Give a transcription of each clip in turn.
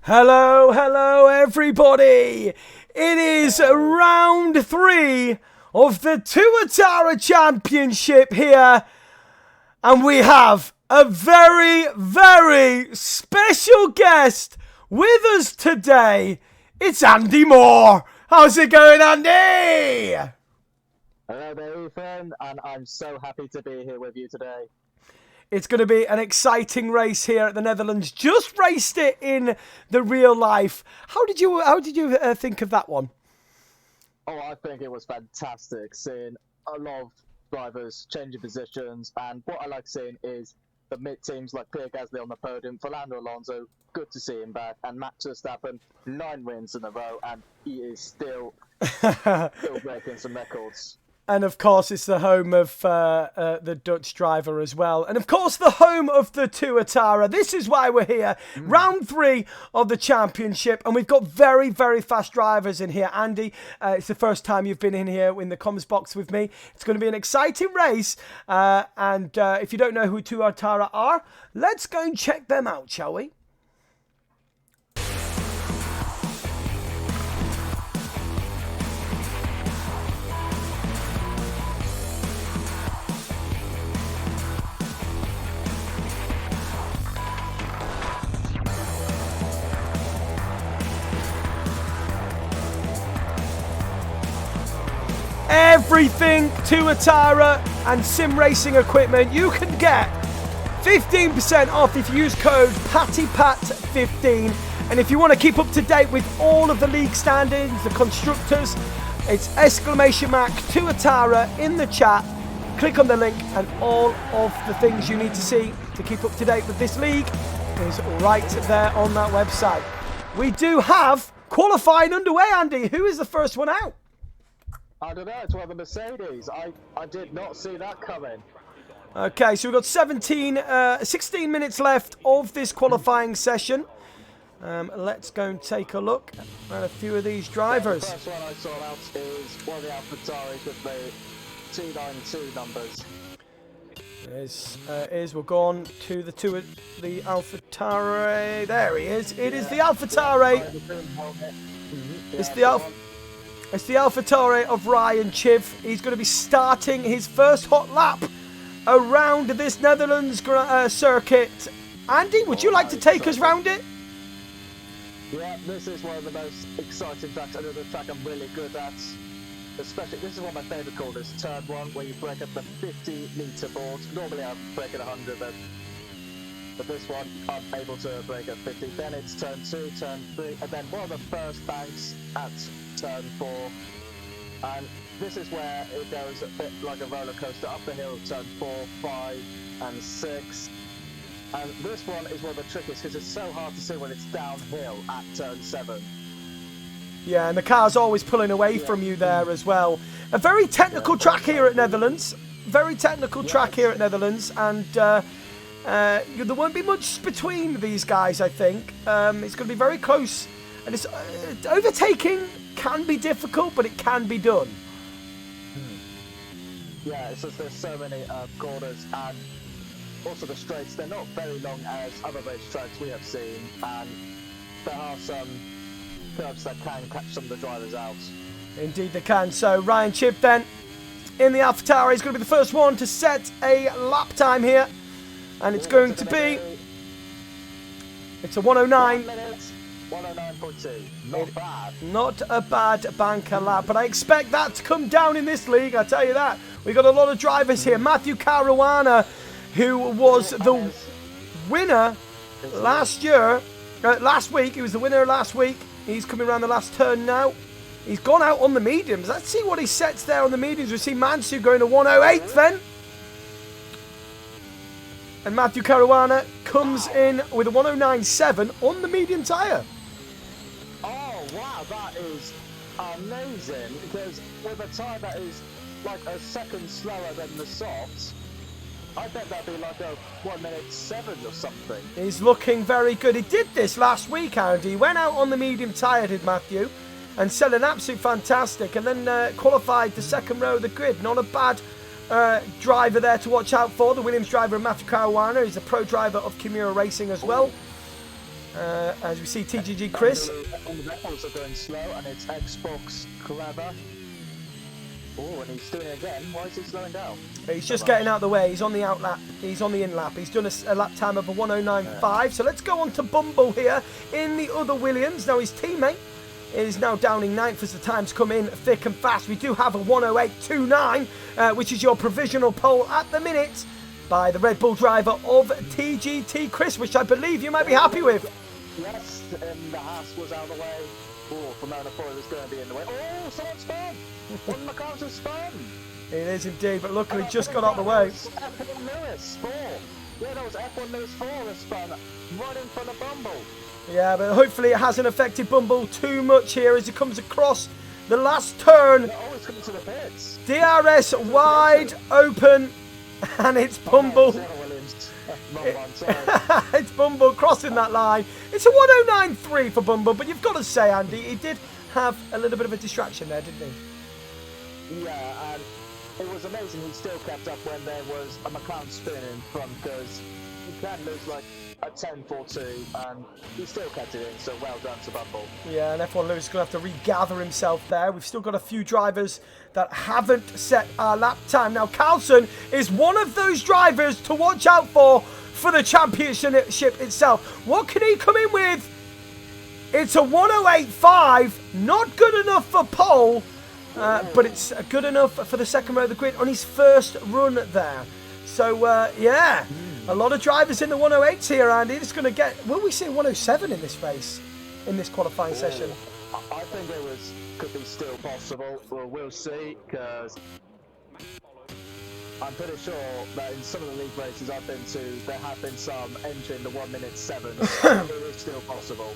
Hello, hello, everybody. It is round 3 of the Tuatara Championship here. And we have a very, very special guest with us today. It's Andy Moore. How's it going, Andy? Hello there, Ethan, and I'm so happy to be here with you today. It's going to be an exciting race here at the Netherlands. Just raced it in the real life. How did you think of that one? Oh, I think it was fantastic seeing a lot of drivers changing positions, and what I like seeing is the mid-teams like Pierre Gasly on the podium, Fernando Alonso, good to see him back, and Max Verstappen, 9 wins in a row, and he is still breaking some records. And of course, it's the home of the Dutch driver as well. And of course, the home of the Tuatara. This is why we're here. Round 3 of the championship. And we've got very, very fast drivers in here. Andy, it's the first time you've been in here in the comms box with me. It's going to be an exciting race. And if you don't know who Tuatara are, let's go and check them out, shall we? Everything Tuatara and sim racing equipment you can get 15% off if you use code PATTYPAT15. And if you want to keep up to date with all of the league standings, the constructors, it's !Tuatara in the chat. Click on the link and all of the things you need to see to keep up to date with this league is right there on that website. We do have qualifying underway, Andy. Who is the first one out? I don't know, it's one of the Mercedes. I did not see that coming. Okay, so we've got 16 minutes left of this qualifying session. Let's go and take a look at a few of these drivers. The first one I saw out is one of the AlphaTauris with the 292 numbers. We'll go on to the AlphaTauri. There he is. It is the AlphaTauri. It's the AlphaTauri of Ryan Chiv. He's going to be starting his first hot lap around this Netherlands circuit. Andy, would you like to take us round it? Yeah, this is one of the most exciting tracks. Another track I'm really good at. Especially, this is one of my favourite corners, turn 1, where you break up the 50-metre board. Normally I break at 100, but this one I'm able to break at 50. Then it's turn 2, turn 3, and then one of the first banks at turn 4. And this is where it goes a bit like a roller coaster up the hill, turn 4, 5, and 6. And this one is one of the trickiest because it's so hard to see when it's downhill at turn 7. Yeah, and the car's always pulling away from you there as well. A very technical track here at Netherlands. Very technical track here at Netherlands, and there won't be much between these guys, I think. It's going to be very close, and it's overtaking can be difficult, but it can be done. Yeah, it's just there's so many corners, and also the straights. They're not very long as other race tracks we have seen, and there are some curves that can catch some of the drivers out. Indeed they can. So Ryan Chiv then in the AlphaTauri is going to be the first one to set a lap time here, and it's going to be it's a 109. 109.2. Not bad. Not a bad banker lap, but I expect that to come down in this league, I tell you that. We've got a lot of drivers here. Matthew Caruana, who was the winner last week. He was the winner last week. He's coming around the last turn now. He's gone out on the mediums. Let's see what he sets there on the mediums. We see Mansu going to 108 then. And Matthew Caruana comes in with a 109.7 on the medium tyre. Oh, wow, that is amazing. Because with a tyre that is like a second slower than the softs, I bet that'd be like a 1:07 or something. He's looking very good. He did this last week, Andy. He went out on the medium tyre, did Matthew, and set an absolute fantastic, and then qualified the second row of the grid. Not a bad driver there to watch out for. The Williams driver, Matthew Caruana, is a pro driver of Kimura Racing as well. As we see TGG Chris. And the Rebels are going slow, and it's Xbox Clever. Oh, and he's doing it again. Why is he slowing down? He's just getting out of the way. He's on the out lap. He's on the in lap. He's done a lap time of a 109.5. So let's go on to Bumble here in the other Williams. Now his teammate is now downing ninth as the times come in thick and fast. We do have a 108.29, which is your provisional pole at the minute by the Red Bull driver of TGT Chris, which I believe you might be happy with. Yes, and the Haas was out of the way. Oh, from out of four, it was going to be in the way. Oh, someone spun! One of the cars has spun! It is indeed, but luckily just got out of the way. F1 Lewis 4. Yeah, that was F1 Lewis 4 that spun right in front of Bumble. Yeah, but hopefully it hasn't affected Bumble too much here as he comes across the last turn. They're always coming to the pits. DRS wide open, and it's Bumble. It's Bumble crossing that line. It's a 109.3 for Bumble, but you've got to say, Andy, he did have a little bit of a distraction there, didn't he? Yeah, and it was amazing he still kept up when there was a McLaren spin in front, because you can lose like a 10-4-2, and he still kept it in, so well done to Bumble. Yeah, and F1 Lewis is going to have to regather himself there. We've still got a few drivers that haven't set our lap time. Now, Carlson is one of those drivers to watch out for the championship itself. What can he come in with? It's a 108.5, not good enough for pole, but it's good enough for the second row of the grid on his first run there. So, yeah, a lot of drivers in the 108s here, Andy. It's going to get, will we see 107 in this race, in this qualifying session? I think could be still possible. Well, we'll see, because I'm pretty sure that in some of the league races I've been to, there have been some entering the 1 minute 7. So it is still possible.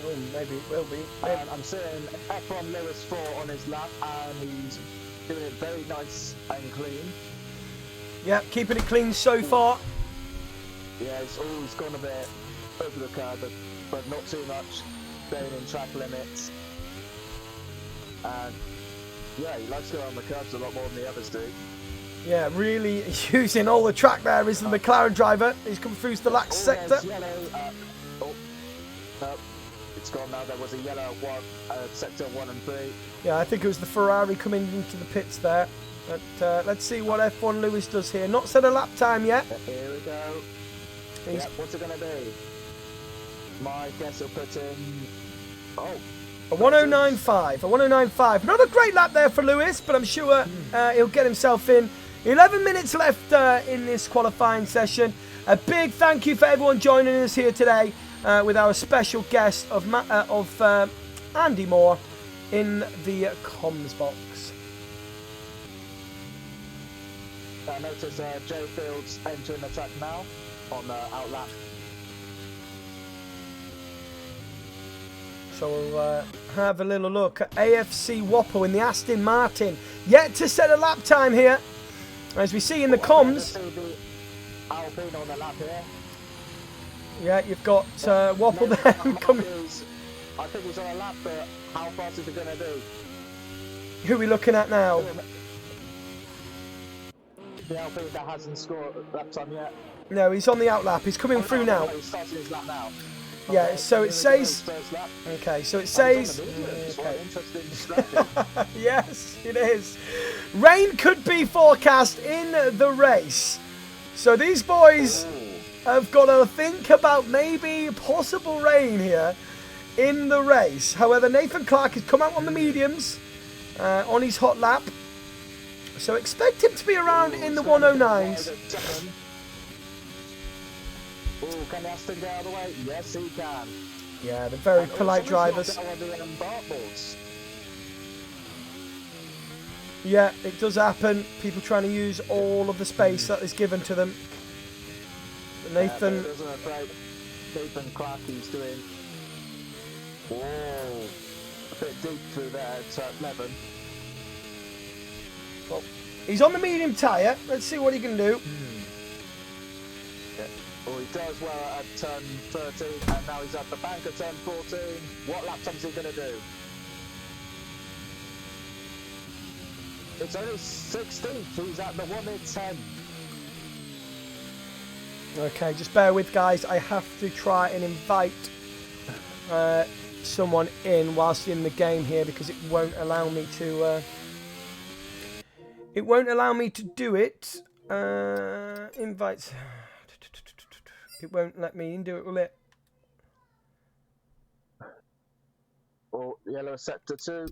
Oh, maybe it will be. I'm seeing F1 Lewis 4 on his lap, and he's doing it very nice and clean. Yeah, keeping it clean so far. Yeah, he's gone a bit over the curb, but not too much. Staying in track limits. And yeah, he likes to go on the curbs a lot more than the others do. Yeah, really using all the track there is the McLaren driver. He's come through the last sector. Yellow, no, it's gone now. There was a yellow one, sector 1 and 3. Yeah, I think it was the Ferrari coming into the pits there. But let's see what F1 Lewis does here. Not set a lap time yet. Here we go. Yeah, what's it going to be? My guess will put in... Oh. A 109.5. A 109.5. Not a great lap there for Lewis, but I'm sure he'll get himself in. 11 minutes left in this qualifying session. A big thank you for everyone joining us here today with our special guest of Andy Moore in the comms box. I notice Joe Fields entering the track now on the outlap. So we'll have a little look at AFC Whopper in the Aston Martin. Yet to set a lap time here. As we see in the comms. Alpine on the lap here. Yeah, you've got Whopper there coming. I think he's on a lap, but how fast is he going to do? Who are we looking at now? The Alpine that hasn't scored lap time yet. No, he's on the outlap. He's coming through now. He's starting his lap now. Yeah, so it says... Okay, so it says... Okay. Yes, it is. Rain could be forecast in the race. So these boys have got to think about maybe possible rain here in the race. However, Nathan Clark has come out on the mediums on his hot lap. So expect him to be around in the 109s. Oh, can Aston get out of the way? Yes, he can. Yeah, they're very polite drivers. Yeah, it does happen. People trying to use all of the space that is given to them. But Nathan... Nathan Clark, he's doing... Whoa. A bit deep through there at 11. Well, he's on the medium tyre. Let's see what he can do. Well, he does well at turn 13, and now he's at the bank at turn 14. What lap time is he going to do? It's only 16th. He's at the 1:10. Okay, just bear with, guys. I have to try and invite someone in whilst in the game here because it won't allow me to. It won't allow me to do it. Invites. It won't let me do it, will it? Or yellow sector 2.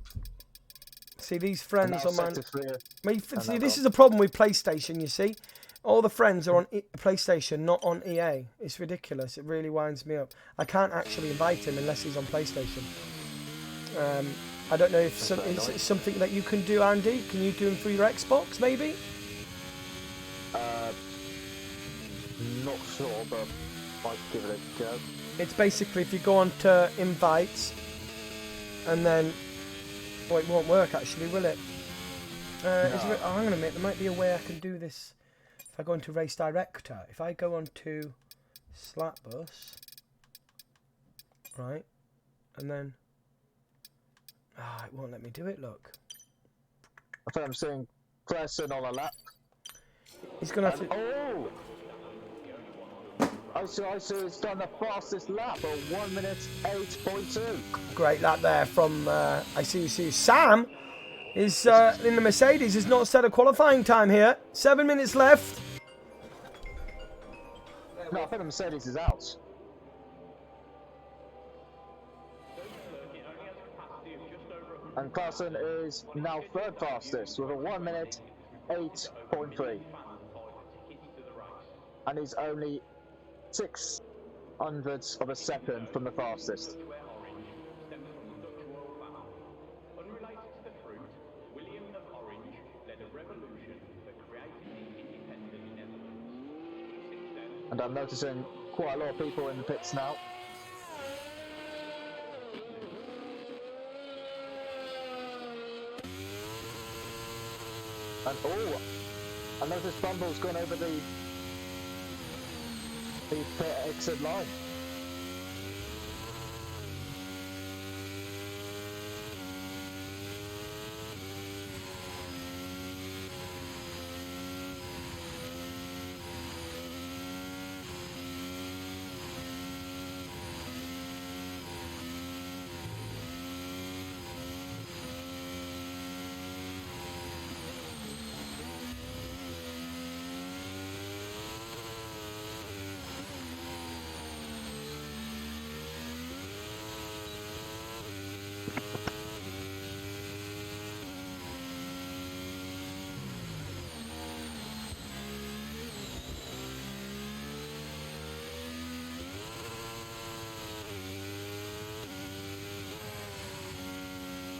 See these friends on mine. See, this is the problem with PlayStation. You see, all the friends are on PlayStation, not on EA. It's ridiculous. It really winds me up. I can't actually invite him unless he's on PlayStation. I don't know if it's something that you can do, Andy. Can you do them through your Xbox, maybe? Not sure, but might give it a go. It's basically if you go on to invites, and then. Oh, it won't work actually, will it? No. Hang on a minute. There might be a way I can do this. If I go into Race Director, if I go on to Slapbus, right, and then it won't let me do it. Look. I think I'm seeing Preston on a lap. He's gonna have to. Oh! I see. It's done the fastest lap at 1 minute 8.2. Great lap there from. I see. Sam is in the Mercedes. Has not set a qualifying time here. 7 minutes left. No, I think the Mercedes is out. And Carson is now third fastest with a 1 minute 8.3. And he's only 0.06 of a second from the fastest. And I'm noticing quite a lot of people in the pits now. And I noticed Bumble's gone over the pit exit line.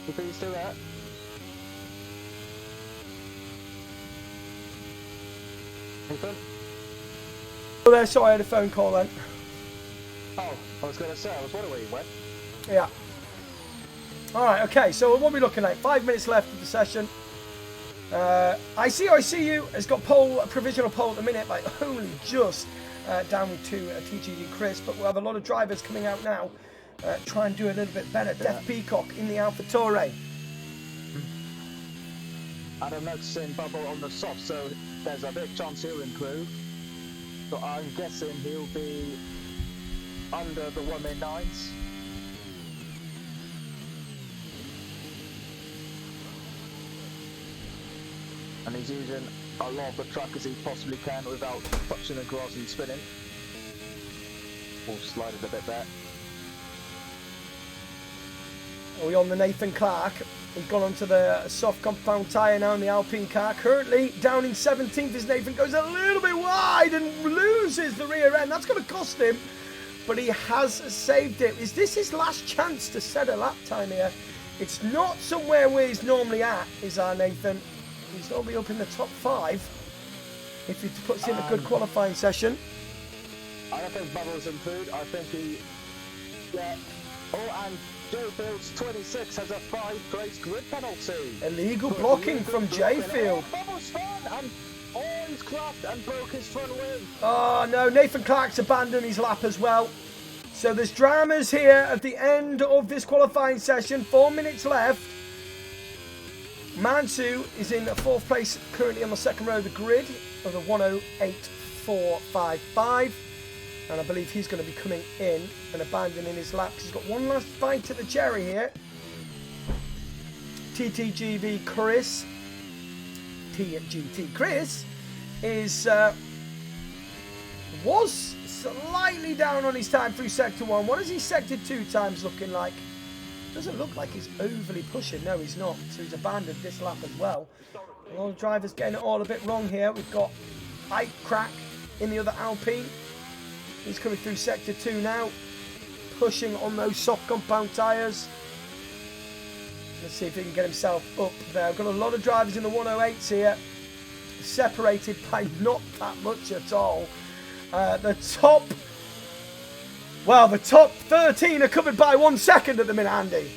You think he's still there? Nathan? Oh, there, sorry, I had a phone call then. Oh, I was going to say, I was wondering where you went. Yeah. Alright, okay, so what are we looking at? 5 minutes left of the session. I see you has got provisional pole at the minute, like only just down to TGD Chris, but we'll have a lot of drivers coming out now. Try and do a little bit better. Yeah. Death Peacock in the AlphaTauri. And I'm noticing Bubble on the soft, so there's a big chance he'll improve. So I'm guessing he'll be under the 1 minute 9s. And he's using a lot of the track as he possibly can without touching the grass and spinning. We'll slide it a bit there. Are we on the Nathan Clark? He's gone onto the soft compound tyre now in the Alpine car. Currently down in 17th as Nathan goes a little bit wide and loses the rear end. That's going to cost him, but he has saved it. Is this his last chance to set a lap time here? It's not somewhere where he's normally at, is our Nathan. He's normally up in the top 5 if he puts in a good qualifying session. I don't think Bubbles improved. I think he... Yeah. Oh, and J Fields 26 has a 5-place grid penalty. Illegal blocking from J Field. Oh, Bubbles fun, and he's cracked and broke his front wing. Oh no, Nathan Clark's abandoned his lap as well. So there's dramas here at the end of this qualifying session. 4 minutes left. Mansu is in 4th place currently on the second row of the grid of the 108.455. And I believe he's going to be coming in and abandoning his lap. He's got one last bite at the cherry here. TTGV Chris. TGT Chris is was slightly down on his time through Sector 1. What is he Sector 2 times looking like? Doesn't look like he's overly pushing. No, he's not. So he's abandoned this lap as well. A lot of drivers getting it all a bit wrong here. We've got Ike Crack in the other Alpine. He's coming through Sector 2 now. Pushing on those soft compound tyres. Let's see if he can get himself up there. We've got a lot of drivers in the 108s here. Separated by not that much at all. The top 13 are covered by 1 second at the minute, Andy.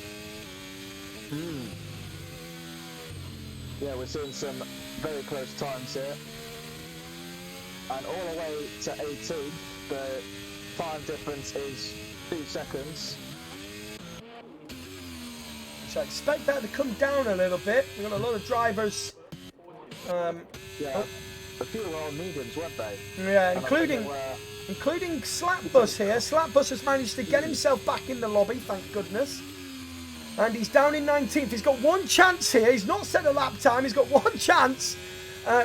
Yeah, we're seeing some very close times here. And all the way to 18, the time difference is 2 seconds. So I expect that to come down a little bit. We've got a lot of drivers. Yeah, a few were on mediums, weren't they? Yeah, including Slapbus here. Slapbus has managed to get himself back in the lobby, thank goodness. And he's down in 19th. He's got one chance here. He's not set a lap time. He's got one chance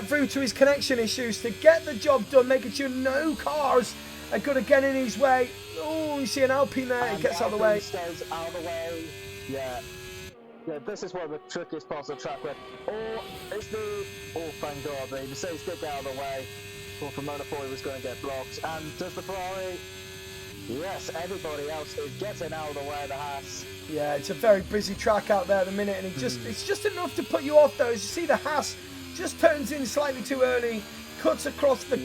through to his connection issues to get the job done, making sure no cars are going to get in his way. Oh, you see an Alpine there. He gets out of the way. Stays out of the way. Yeah. Yeah, this is one of the trickiest parts of the track where, thank God, the Mercedes did get out of the way. Thought for Monaco he was going to get blocked. And does the Ferrari? Yes, everybody else is getting out of the way of the Haas. Yeah, it's a very busy track out there at the minute, and it's just enough to put you off though. As you see, the Haas just turns in slightly too early, cuts across the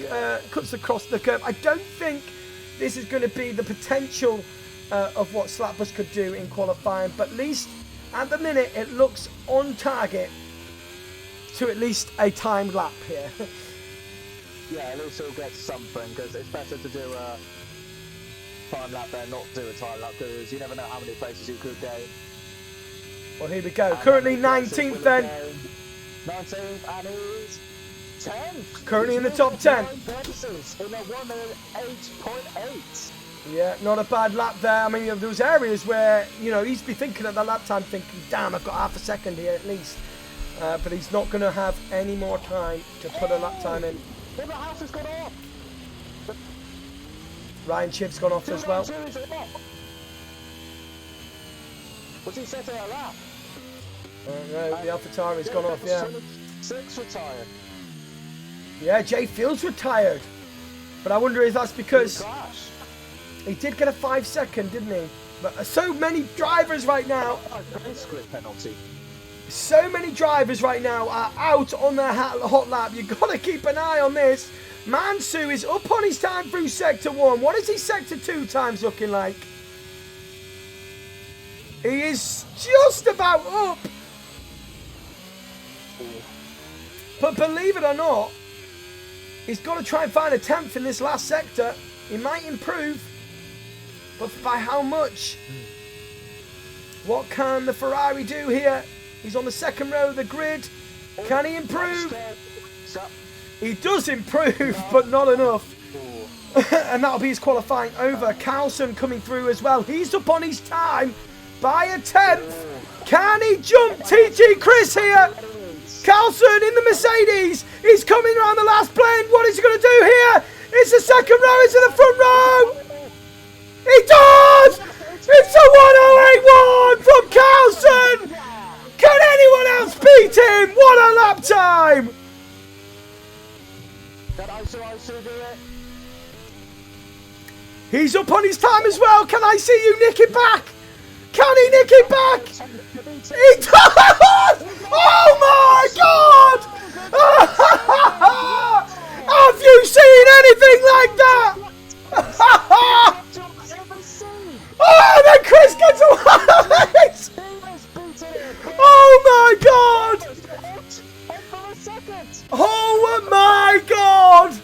curb. I don't think this is going to be the potential of what Slapbus could do in qualifying, but at least at the minute it looks on target to at least a timed lap here. Yeah, at least he'll get something, because it's better to do a time lap than not do a time lap, because you never know how many places you could gain. Well, here we go. Currently 19th then. 19th, and he's 10th. Currently in the top 10. In a 108.8. Yeah, not a bad lap there. I mean, there was areas where, he'd be thinking at the lap time, thinking, damn, I've got half a second here at least. But he's not going to have any more time to put a lap time in. Well, the house has gone off. Ryan Chiv's gone off as well. Was he setting a lap? No, the AlphaTauri's gone off, yeah. 6 retired. Yeah, Jay Fields retired. But I wonder if that's because he did get a 5 second, didn't he? But so many drivers right now. Script penalty. So many drivers right now are out on their hot lap. You've got to keep an eye on this. Mansu is up on his time through Sector 1. What is his Sector 2 times looking like? He is just about up. But believe it or not, he's got to try and find a 10th in this last sector. He might improve, but by how much? What can the Ferrari do here? He's on the second row of the grid. Can he improve? He does improve, but not enough. And that'll be his qualifying over. Carlson coming through as well. He's up on his time by a 10th. Can he jump TT Chris here? Carlson in the Mercedes. He's coming around the last plane. What is he going to do here? It's the second row. It's in the front row. He does! It's a 108.1 from Carlson. Can anyone else beat him? What a lap time! He's up on his time as well. Can I see you nick it back? Can he nick it back? He does! Oh my God! Have you seen anything like that? Oh, then Chris gets away! Oh my God! Oh my God!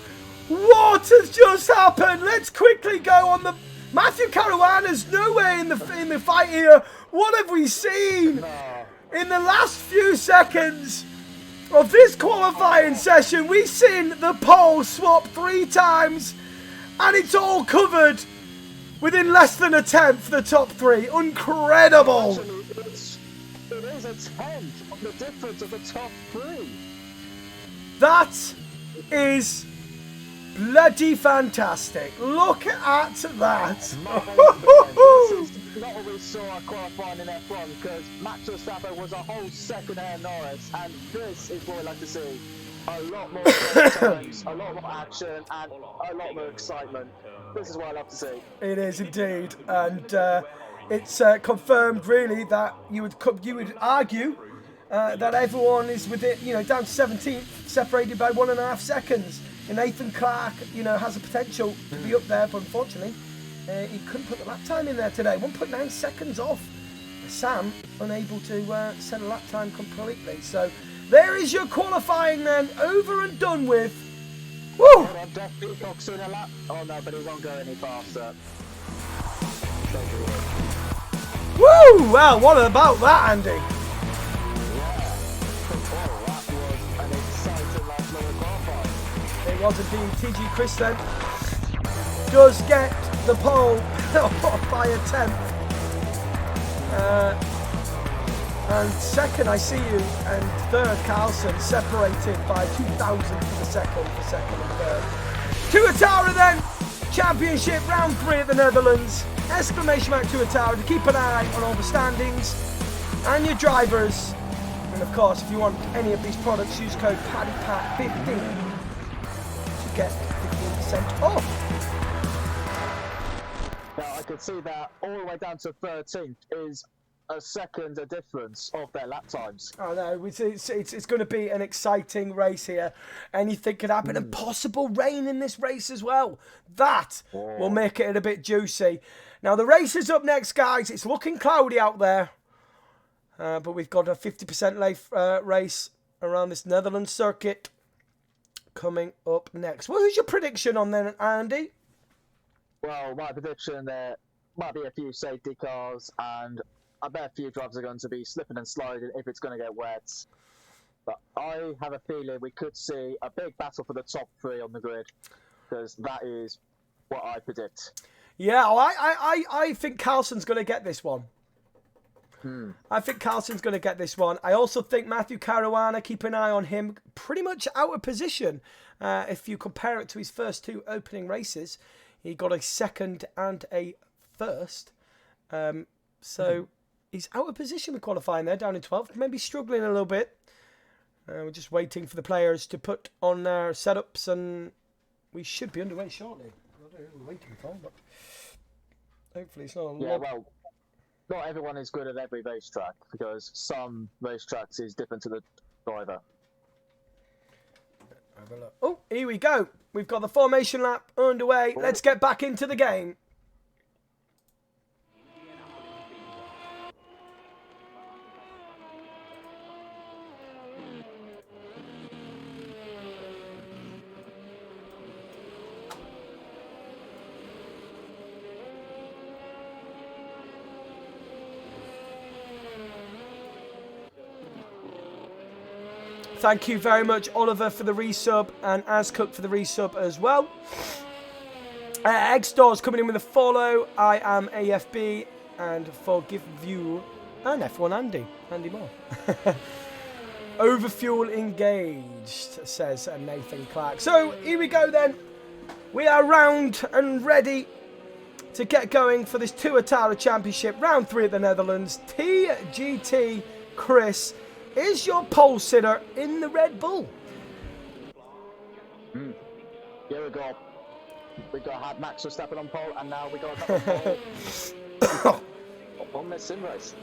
What has just happened? Let's quickly go on the... Matthew Caruana's nowhere in the fight here. What have we seen? In the last few seconds of this qualifying session, we've seen the pole swap 3 times. And it's all covered within less than a tenth, the top three. Incredible. Actually, it is a tenth of the difference of the top three. That is bloody fantastic. Look at that. This is not what we saw qualifying in F1 because Max Verstappen was a whole second ahead of Norris, and this is what we like to see. A lot more times, a lot more action, and a lot more excitement. This is what I love to see. It is indeed, and it's confirmed really that you would argue that everyone is within, down to 17th, separated by 1.5 seconds. And Nathan Clark, has a potential to be up there, but unfortunately, he couldn't put the lap time in there today. 1.9 seconds off. Sam unable to set a lap time completely. So there is your qualifying then, over and done with. Woo! Hold on, Jeff Peacock's doing a lap. Oh no, but he won't go any faster. Woo! Well, what about that, Andy? Yeah. Oh, that was an exciting last minute qualifying. It was indeed. TG Chris then does get the pole by a tenth. And second, I see you, and third, Carlson, separated by 2,000 for second and third. Tuatara then, championship round 3 at the Netherlands. Exclamation mark Tuatara to keep an eye on all the standings and your drivers. And of course, if you want any of these products, use code PADDYPAT15 to get 15% off. Now I could see that all the way down to 13th is a second difference of their lap times. Oh no, it's going to be an exciting race here. Anything could happen, and possible rain in this race as well. That will make it a bit juicy. Now the race is up next, guys. It's looking cloudy out there, but we've got a 50% race around this Netherlands circuit coming up next. Well, who's your prediction on then, Andy? Well, my prediction there might be a few safety cars, and I bet a few drivers are going to be slipping and sliding if it's going to get wet. But I have a feeling we could see a big battle for the top 3 on the grid, because that is what I predict. Yeah, well, I think Carlson's going to get this one. I think Carlson's going to get this one. I also think Matthew Caruana, keep an eye on him, pretty much out of position. If you compare it to his first 2 opening races, he got a second and a first. So he's out of position with qualifying there, down in 12th, maybe struggling a little bit. We're just waiting for the players to put on their setups, and we should be underway shortly. I don't know what we're waiting for, but hopefully it's not a Yeah, well, not everyone is good at every racetrack, because some racetracks is different to the driver. Have a look. Oh, here we go. We've got the formation lap underway. Let's get back into the game. Thank you very much, Oliver, for the resub, and Azcook for the resub as well. Egg Stores coming in with a follow. I am AFB, and forgive you, and F1 Andy Moore. Overfuel engaged, says Nathan Clark. So here we go then. We are round and ready to get going for this Tuatara Championship, round 3 at the Netherlands. TGT Chris is your pole sitter in the Red Bull. Here we go. We got Max Verstappen on pole, and now we got another pole on this sim race.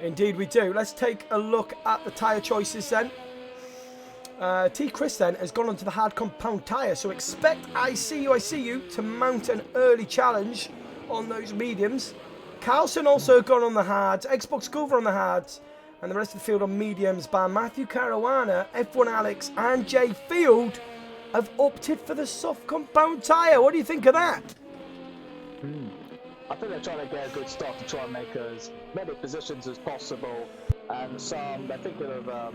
Indeed we do. Let's take a look at the tyre choices then. T. Chris then has gone onto the hard compound tyre, so expect I see you to mount an early challenge on those mediums. Carlson also gone on the hards, Xbox Gover on the hards, and the rest of the field on mediums by Matthew Caruana, F1 Alex and Jay Field have opted for the soft compound tyre. What do you think of that? I think they're trying to get a good start to try and make as many positions as possible, and some they're thinking of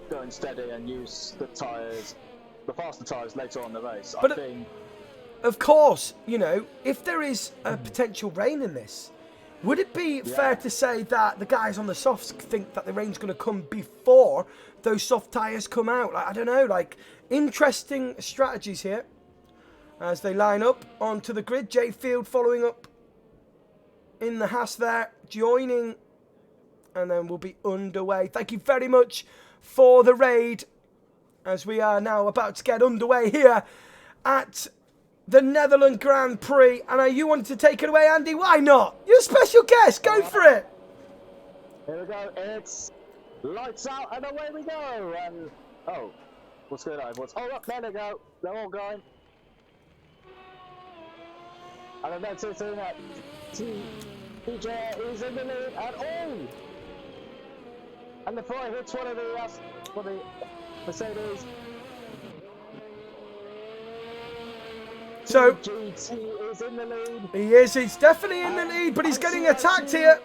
going steady and use the tyres the faster tyres later on in the race. But I think. Of course, you know, if there is a potential rain in this, would it be fair to say that the guys on the softs think that the rain's going to come before those soft tyres come out? Like, I don't know, like, interesting strategies here as they line up onto the grid. Jay Field following up in the Haas there, joining, and then we'll be underway. Thank you very much for the raid as we are now about to get underway here at the Netherlands Grand Prix. And you wanted to take it away, Andy? Why not? You're a special guest. Go for it. Here we go. It's lights out and away we go. And oh, what's going on? There they go. They're all going. And then that's it. TJ is in the lead and oh! And before he hits one of the Mercedes. So GT is in the lead. He is. He's definitely in the lead, but he's getting attacked here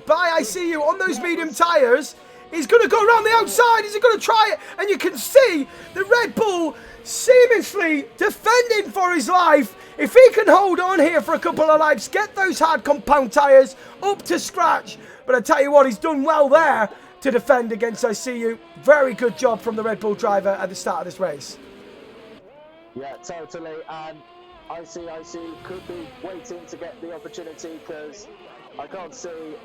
by I see you on those medium tyres. He's going to go around the outside. Is he going to try it? And you can see the Red Bull seamlessly defending for his life. If he can hold on here for a couple of laps, get those hard compound tyres up to scratch. But I tell you what, he's done well there to defend against I see you. Very good job from the Red Bull driver at the start of this race. Yeah, totally. And IC could be waiting to get the opportunity because I can't see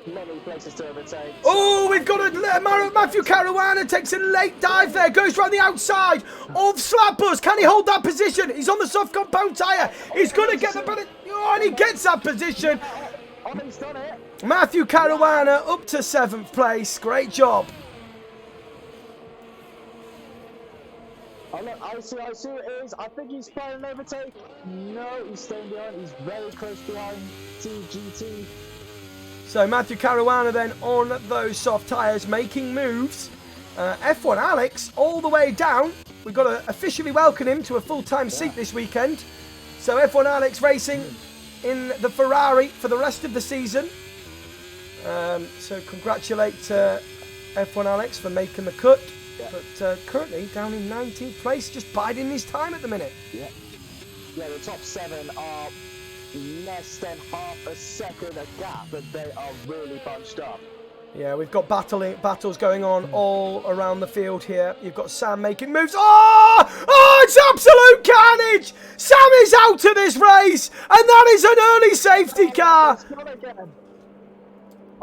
many places to overtake. Oh, we've got Matthew Caruana takes a late dive there, goes round the outside of Slapbus. Can he hold that position? He's on the soft compound tyre. He's going to get the better. Oh, and he gets that position. Oh, he's done it. Matthew Caruana up to 7th place. Great job. Oh look, I see who it is. I think he's trying an overtake. No, he's staying behind. He's very close behind TGT. So Matthew Caruana then on those soft tyres making moves. F1 Alex all the way down. We've got to officially welcome him to a full-time seat this weekend. So F1 Alex racing in the Ferrari for the rest of the season. So congratulate F1 Alex for making the cut. Yeah. But currently down in 19th place, just biding his time at the minute. Yeah, the top 7 are less than half a second a gap, but they are really bunched up. Yeah, we've got battles going on all around the field here. You've got Sam making moves. Oh, it's absolute carnage! Sam is out of this race, and that is an early safety car.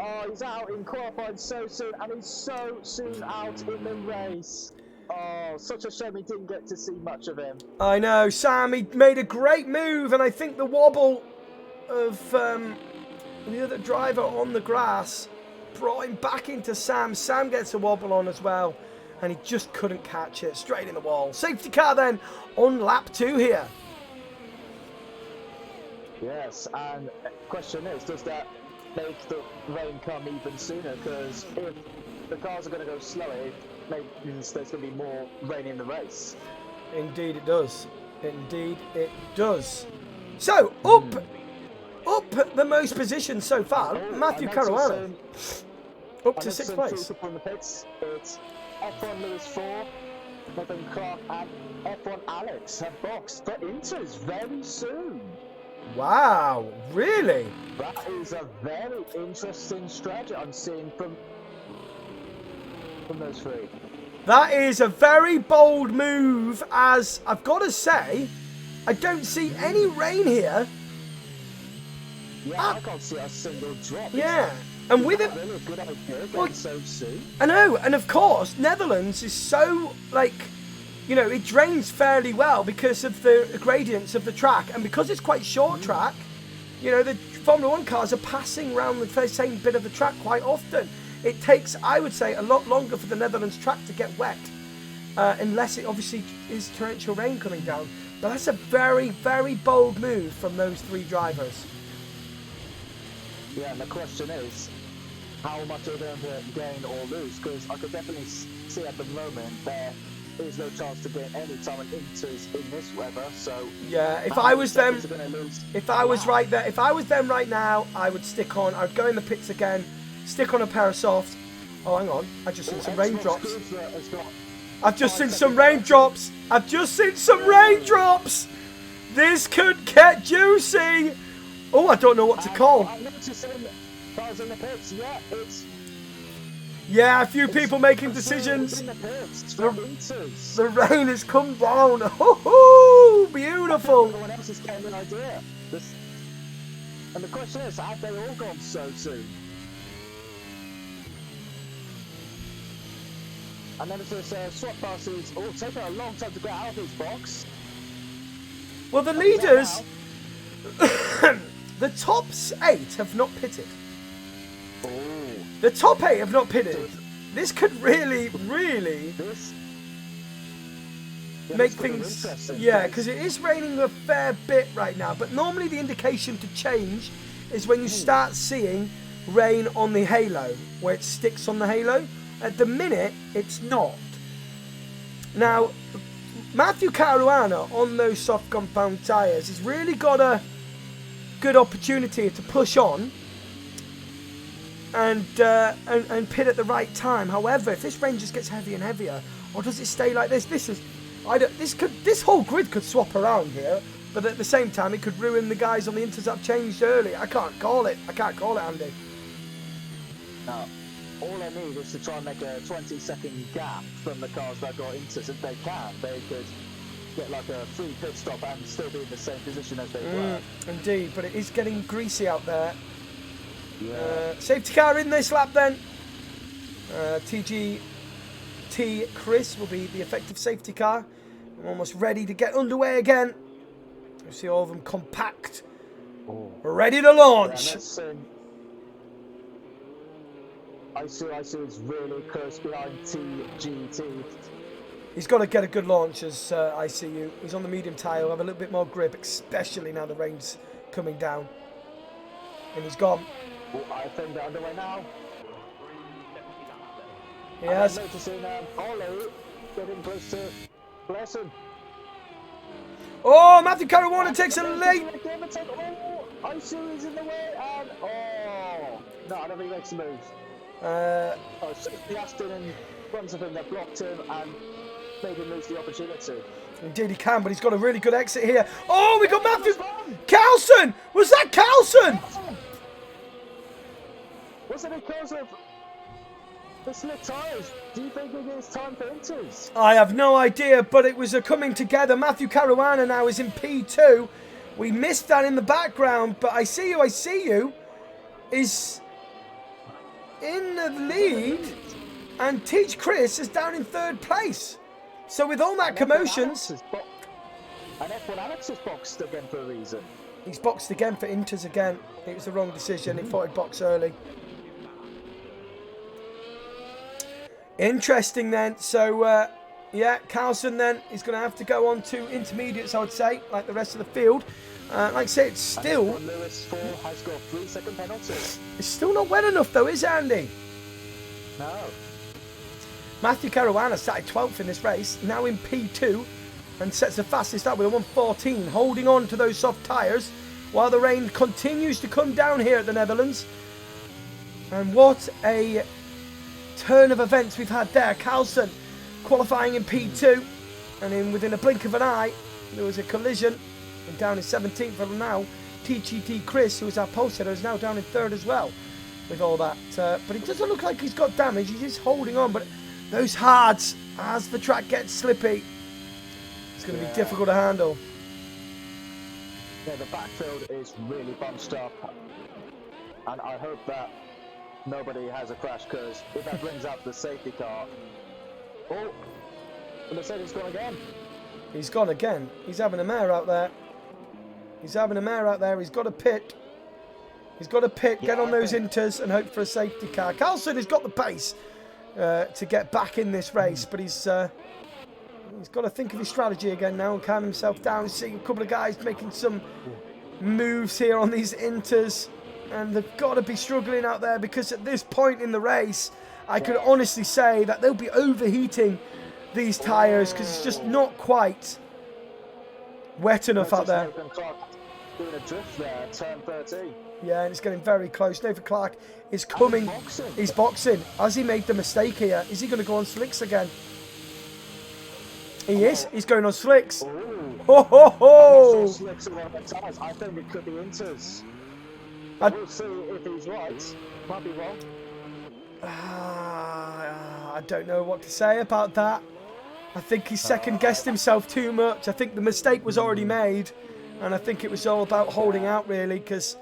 Oh, he's out in qualifying so soon, and he's so soon out in the race. Oh, such a shame we didn't get to see much of him. I know, Sam, he made a great move, and I think the wobble of the other driver on the grass brought him back into Sam. Sam gets a wobble on as well, and he just couldn't catch it. Straight in the wall. Safety car then on lap 2 here. Yes, and the question is, does that make the rain come even sooner? Because if the cars are going to go slower, maybe there's going to be more rain in the race. Indeed it does. Indeed it does. So, up the most positions so far, Matthew Caruana. Up to 6th place. From the pits, it's F1 Lewis 4, Nathan Clark and F1 Alex have boxed for Inters very soon. Wow, really? That is a very interesting strategy I'm seeing from those 3. That is a very bold move, as I've got to say, I don't see any rain here. Yeah, I can't see a single drop. Yeah, and with it, really a good idea going so soon. I know, and of course, Netherlands is so it drains fairly well because of the gradients of the track, and because it's quite short track, the Formula 1 cars are passing around the same bit of the track quite often. It takes, I would say, a lot longer for the Netherlands track to get wet, unless it obviously is torrential rain coming down. But that's a very, very bold move from those 3 drivers. Yeah, and the question is, how much are they going to gain or lose? Because I could definitely see at the moment there is no chance to gain any time in Inters in this weather. So yeah, if I was them, if I was them right now, I would stick on. I'd go in the pits again, stick on a pair of softs. Oh, hang on, I just seen some raindrops. I've just seen some raindrops. I've just seen some raindrops. This could get juicy. Oh, I don't know what to call. I'm noticing cars in the pits. Yeah, it's... Yeah, a few people making decisions. In the pits. The rain has come down. Oh, beautiful. Everyone else has came an idea. And the question is, have they all gone so soon? And then if this swap passes, taking a long time to get out of this box. Well, the leaders, the top 8 have not pitted. Oh. The top 8 have not pitted. This could really make things... Yeah, because it is raining a fair bit right now. But normally the indication to change is when you start seeing rain on the halo, where it sticks on the halo. At the minute, it's not. Now, Matthew Caruana on those soft compound tyres has really got a good opportunity to push on and pit at the right time. However, if this rain just gets heavier and heavier, or does it stay like this? This whole grid could swap around here, but at the same time, it could ruin the guys on the inters that changed early. I can't call it, Andy. No. All I need is to try and make a 20-second gap from the cars that got inters. If they can, they could get like a free pit stop and still be in the same position as they were. Indeed, but it is getting greasy out there. Yeah. Safety car in this lap then. TGT Chris will be the effective safety car. I'm almost ready to get underway again. You see all of them compact. Ready to launch. Yeah, ICU is really close behind TGT. He's got to get a good launch as ICU. He's on the medium tyre, he'll have a little bit more grip, especially now the rain's coming down. And he's gone. I think they're underway now. Yes. I'm noticing Ollie getting close to Blesson. Oh, Matthew Caruana takes a late. ICU is in the way and no, I don't think he makes a move. Aston in front of him, they blocked him and made him lose the opportunity. Indeed he can, but he's got a really good exit here. Oh, we got Matthew Carlson! Was that Carlson? Was it because of the slick tyres? Do you think it is time for inters? I have no idea, but it was a coming together. Matthew Caruana now is in P2. We missed that in the background, but I see you is in the lead, and Teach Chris is down in 3rd place. So with all that commotions... And F1 Alex is boxed again for a reason. He's boxed again for inters again. It was the wrong decision. He thought he'd box early. Interesting then. So, yeah, Carlson then is going to have to go on to intermediates, I would say, like the rest of the field. Like I say, it's still... Lewis 4 has got 3-second penalty. It's still not well enough though, is it, Andy? No. Matthew Caruana started 12th in this race, now in P2, and sets the fastest up with a 1:14, holding on to those soft tyres while the rain continues to come down here at the Netherlands. And what a turn of events we've had there. Carlson qualifying in P2, and in within a blink of an eye, there was a collision. And down in 17th for now. TGT Chris, who was our pole setter, is now down in 3rd as well with all that. But it doesn't look like he's got damage. He's just holding on. But those hards, as the track gets slippy, it's going to be difficult to handle. Yeah, the backfield is really bunched up. And I hope that nobody has a crash, because if that brings out the safety car... Oh, the Mercedes gone again. He's gone again. He's having a mare out there. He's having a mare out there. He's got a pit. He's got a pit. Get on those inters and hope for a safety car. Carlson has got the pace to get back in this race, but he's got to think of his strategy again now and calm himself down. He's seeing a couple of guys making some moves here on these inters, and they've got to be struggling out there, because at this point in the race, I could honestly say that they'll be overheating these tyres, because it's just not quite wet enough out there. Doing a drift there, turn 13. Yeah, and it's getting very close. Nathan Clark is coming. He's boxing. Has he made the mistake here? Is he going to go on slicks again? He is. He's going on slicks. Ooh. Ho, ho, I'm not ho. sure slicks are one of the tyres. I think it could be Inters. I- We'll see if he's right. Might be wrong. I don't know what to say about that. I think he second-guessed himself too much. I think the mistake was already made. And I think it was all about holding out, really, because...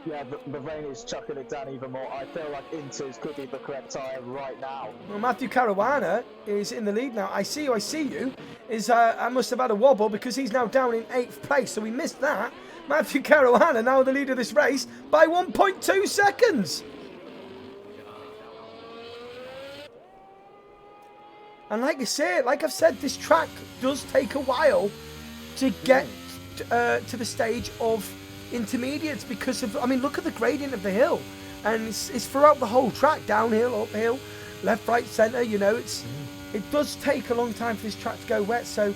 Yeah, the rain is chucking it down even more. I feel like Inters could be the correct tyre right now. Well, Matthew Caruana is in the lead now. I see you. I must have had a wobble because he's now down in 8th place, so we missed that. Matthew Caruana now the lead of this race by 1.2 seconds. And like I've said, this track does take a while to get to the stage of intermediates because of, I mean, look at the gradient of the hill. And it's throughout the whole track, downhill, uphill, left, right, centre, you know, it does take a long time for this track to go wet. So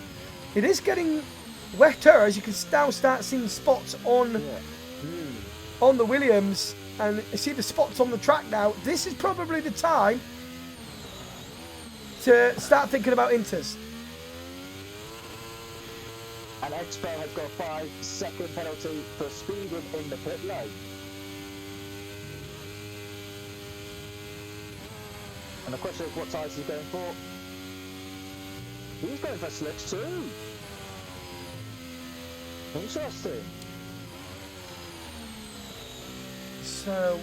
it is getting wetter, as you can now start seeing spots on the Williams. And you see the spots on the track now. This is probably the time to start thinking about Inters. And Expo has got a 5-second penalty for speeding in the pit lane. And the question is, what tyres is he going for? He's going for slicks too. Interesting. So,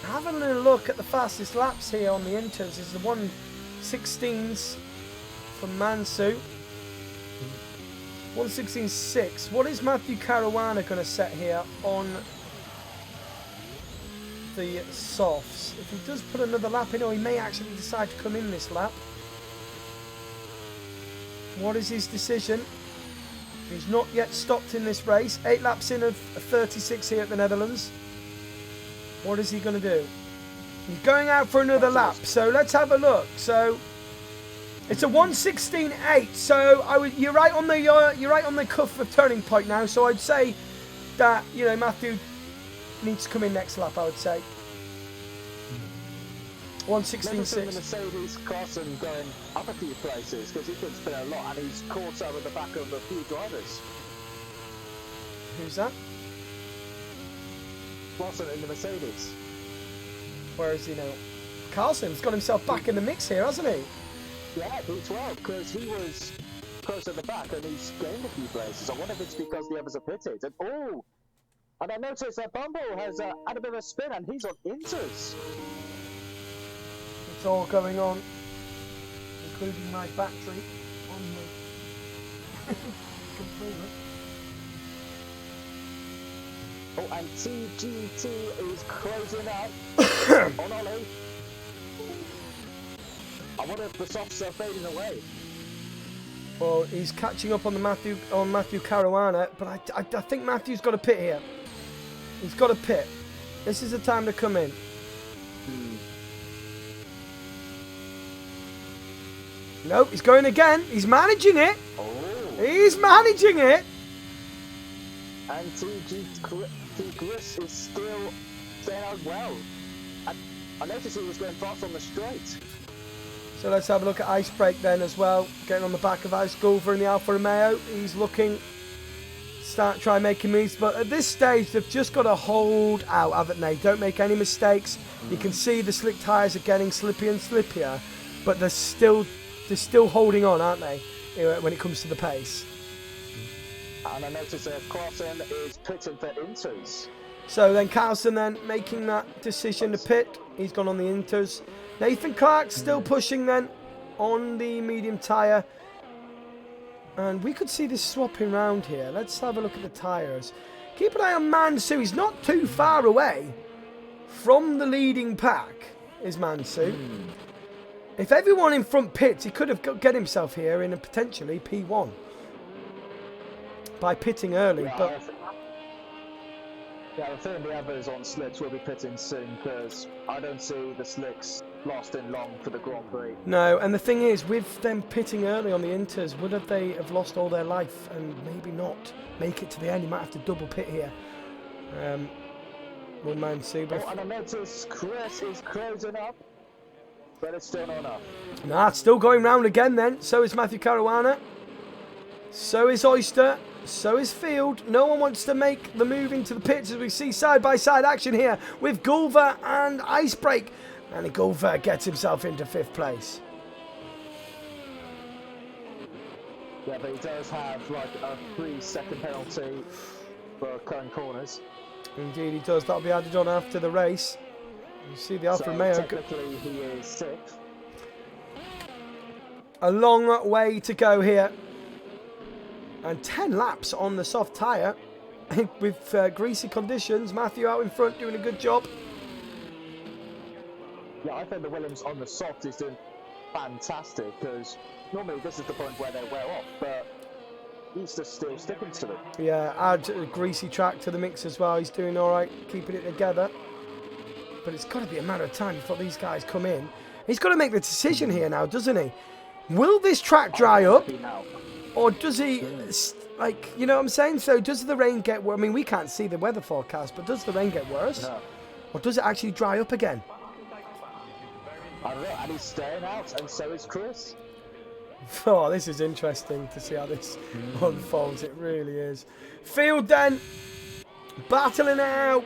having a look at the fastest laps here on the Inters is the 1:16s from Mansu. 1:16.6. What is Matthew Caruana going to set here on the softs? If he does put another lap in, or he may actually decide to come in this lap. What is his decision? He's not yet stopped in this race. 8 laps in of 36 here at the Netherlands. What is he going to do? He's going out for another lap. So let's have a look. So it's a 1:16.8. So you're right on the cuff of turning point now. So I'd say that, you know, Matthew needs to come in next lap. I would say 1:16.6. Mercedes Carson going up a few places because he can spin a lot, and he's caught up with the back of a few drivers. Who's that? Carson in the Mercedes. Where is he now? Carlson's got himself back in the mix here, hasn't he? Yeah, P12, because he was close at the back and he's gained a few places. I wonder if it's because the others are pitted. And I noticed that Bumble has had a bit of a spin and he's on Inters. It's all going on, including my battery on the controller. Oh, and TGT is closing out on Ollie. I wonder if the softs are fading away. Well, he's catching up on Matthew Caruana, but I think Matthew's got a pit here. He's got a pit. This is the time to come in. Nope, he's going again. He's managing it. Oh. He's managing it. And Chris is still staying out well. I noticed he was going fast on the straight. So let's have a look at Ice Break then as well. Getting on the back of Ice Gulver in the Alfa Romeo. He's looking to try making moves, but at this stage they've just got to hold out, haven't they? Don't make any mistakes. You can see the slick tyres are getting slippier and slippier, but they're still holding on, aren't they, when it comes to the pace? And I noticed that Carlson is pitting for Inters. So then Carlson then making that decision to pit. He's gone on the Inters. Nathan Clark still pushing then on the medium tyre. And we could see this swapping round here. Let's have a look at the tyres. Keep an eye on Mansu. He's not too far away from the leading pack, is Mansu. If everyone in front pits, he could have get himself here in a potentially P1 by pitting early. Yeah, but I think the others on slicks will be pitting soon because I don't see the slicks lasting long for the Grand Prix. No, and the thing is, with them pitting early on the Inters, would they have lost all their life and maybe not make it to the end? You might have to double pit here. We'll mind see. And I notice Chris is closing up. but it's still not enough. Nah, it's still going round again then. So is Matthew Caruana. So is Oyster. So is Field. No one wants to make the move into the pits as we see side-by-side action here with Gulver and Icebreak. And Gulver gets himself into 5th place. Yeah, but he does have like a 3-second penalty for cutting corners. Indeed he does. That'll be added on after the race. You see the Alfa Romeo. Technically he is 6th. A long way to go here. And 10 laps on the soft tyre. With greasy conditions. Matthew out in front doing a good job. Yeah, I think the Williams on the soft is doing fantastic because normally this is the point where they wear off, but he's just still sticking to it. Yeah, add a greasy track to the mix as well. He's doing all right, keeping it together. But it's got to be a matter of time before these guys come in. He's got to make the decision here now, doesn't he? Will this track dry up? Or does he, like, you know what I'm saying? So does the rain get worse? I mean, we can't see the weather forecast, but does the rain get worse? No. Or does it actually dry up again? I don't know, and he's staying out, and so is Chris. Oh, this is interesting to see how this unfolds. It really is. Field then, battling it out.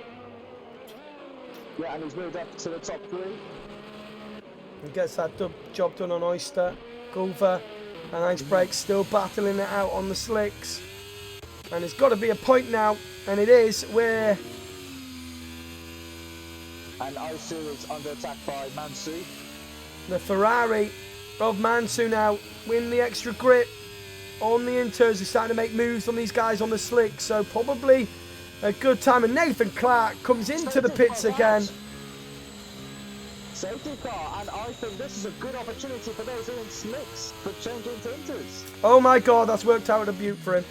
Yeah, and he's moved up to the top 3. He gets that job done on Oyster. Gulver and Icebreak still battling it out on the slicks. And it's got to be a point now, and it is, where... And Isu is under attack by Mansu. The Ferrari of Mansu now win the extra grip on the Inters. They're starting to make moves on these guys on the slicks, so probably a good time. And Nathan Clark comes into the pits again. Safety car, and I think this is a good opportunity for those in slicks for changing to Inters. Oh my God, that's worked out at a beaut for him.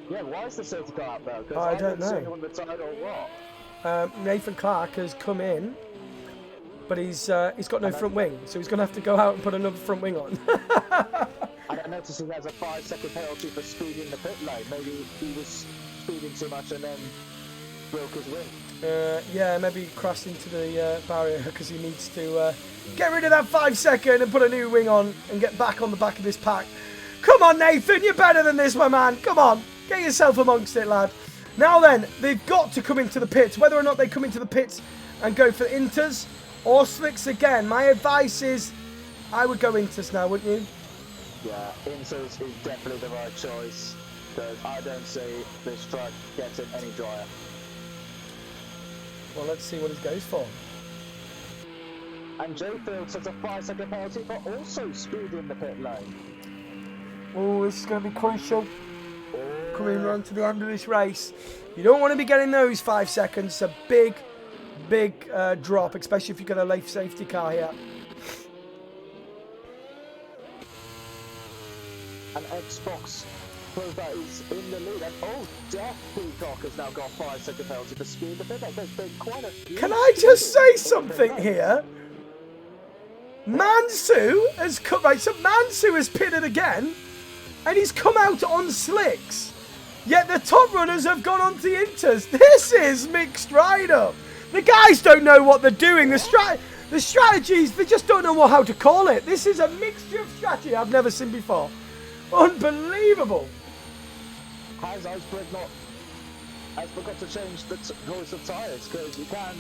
Yeah, why is the safety car out there? I don't know. On the side or what? Nathan Clark has come in, but he's got no front wing, so he's going to have to go out and put another front wing on. I noticed he has a 5-second penalty for speeding the pit lane. Maybe he was speeding too much and then broke his wing. Yeah, maybe he crashed into the barrier because he needs to get rid of that 5-second and put a new wing on and get back on the back of this pack. Come on, Nathan, you're better than this, my man. Come on, get yourself amongst it, lad. Now then, they've got to come into the pits. Whether or not they come into the pits and go for Inters or slicks again, my advice is I would go Inters now, wouldn't you? Yeah, Inters is definitely the right choice because I don't see this track getting any drier. Well, let's see what it goes for. And Joe Fields has a 5-second penalty for also speeding the pit lane. Oh, this is going to be crucial. Coming on to the end of this race. You don't want to be getting those 5 seconds. It's a big, big drop, especially if you've got a late safety car here. And Xbox Clover is in the lead. And Death Peacock has now got a 5-second penalty for speeding the pit lane. There's been quite a few. Can I just say something here? Mansu has come, right, so Mansu has pitted again, and he's come out on slicks. Yet the top runners have gone on to the Inters. This is mixed ride-up. The guys don't know what they're doing. The strategies, they just don't know how to call it. This is a mixture of strategy I've never seen before. Unbelievable. Has Icebreak forgot to change the choice of tyres? Because you can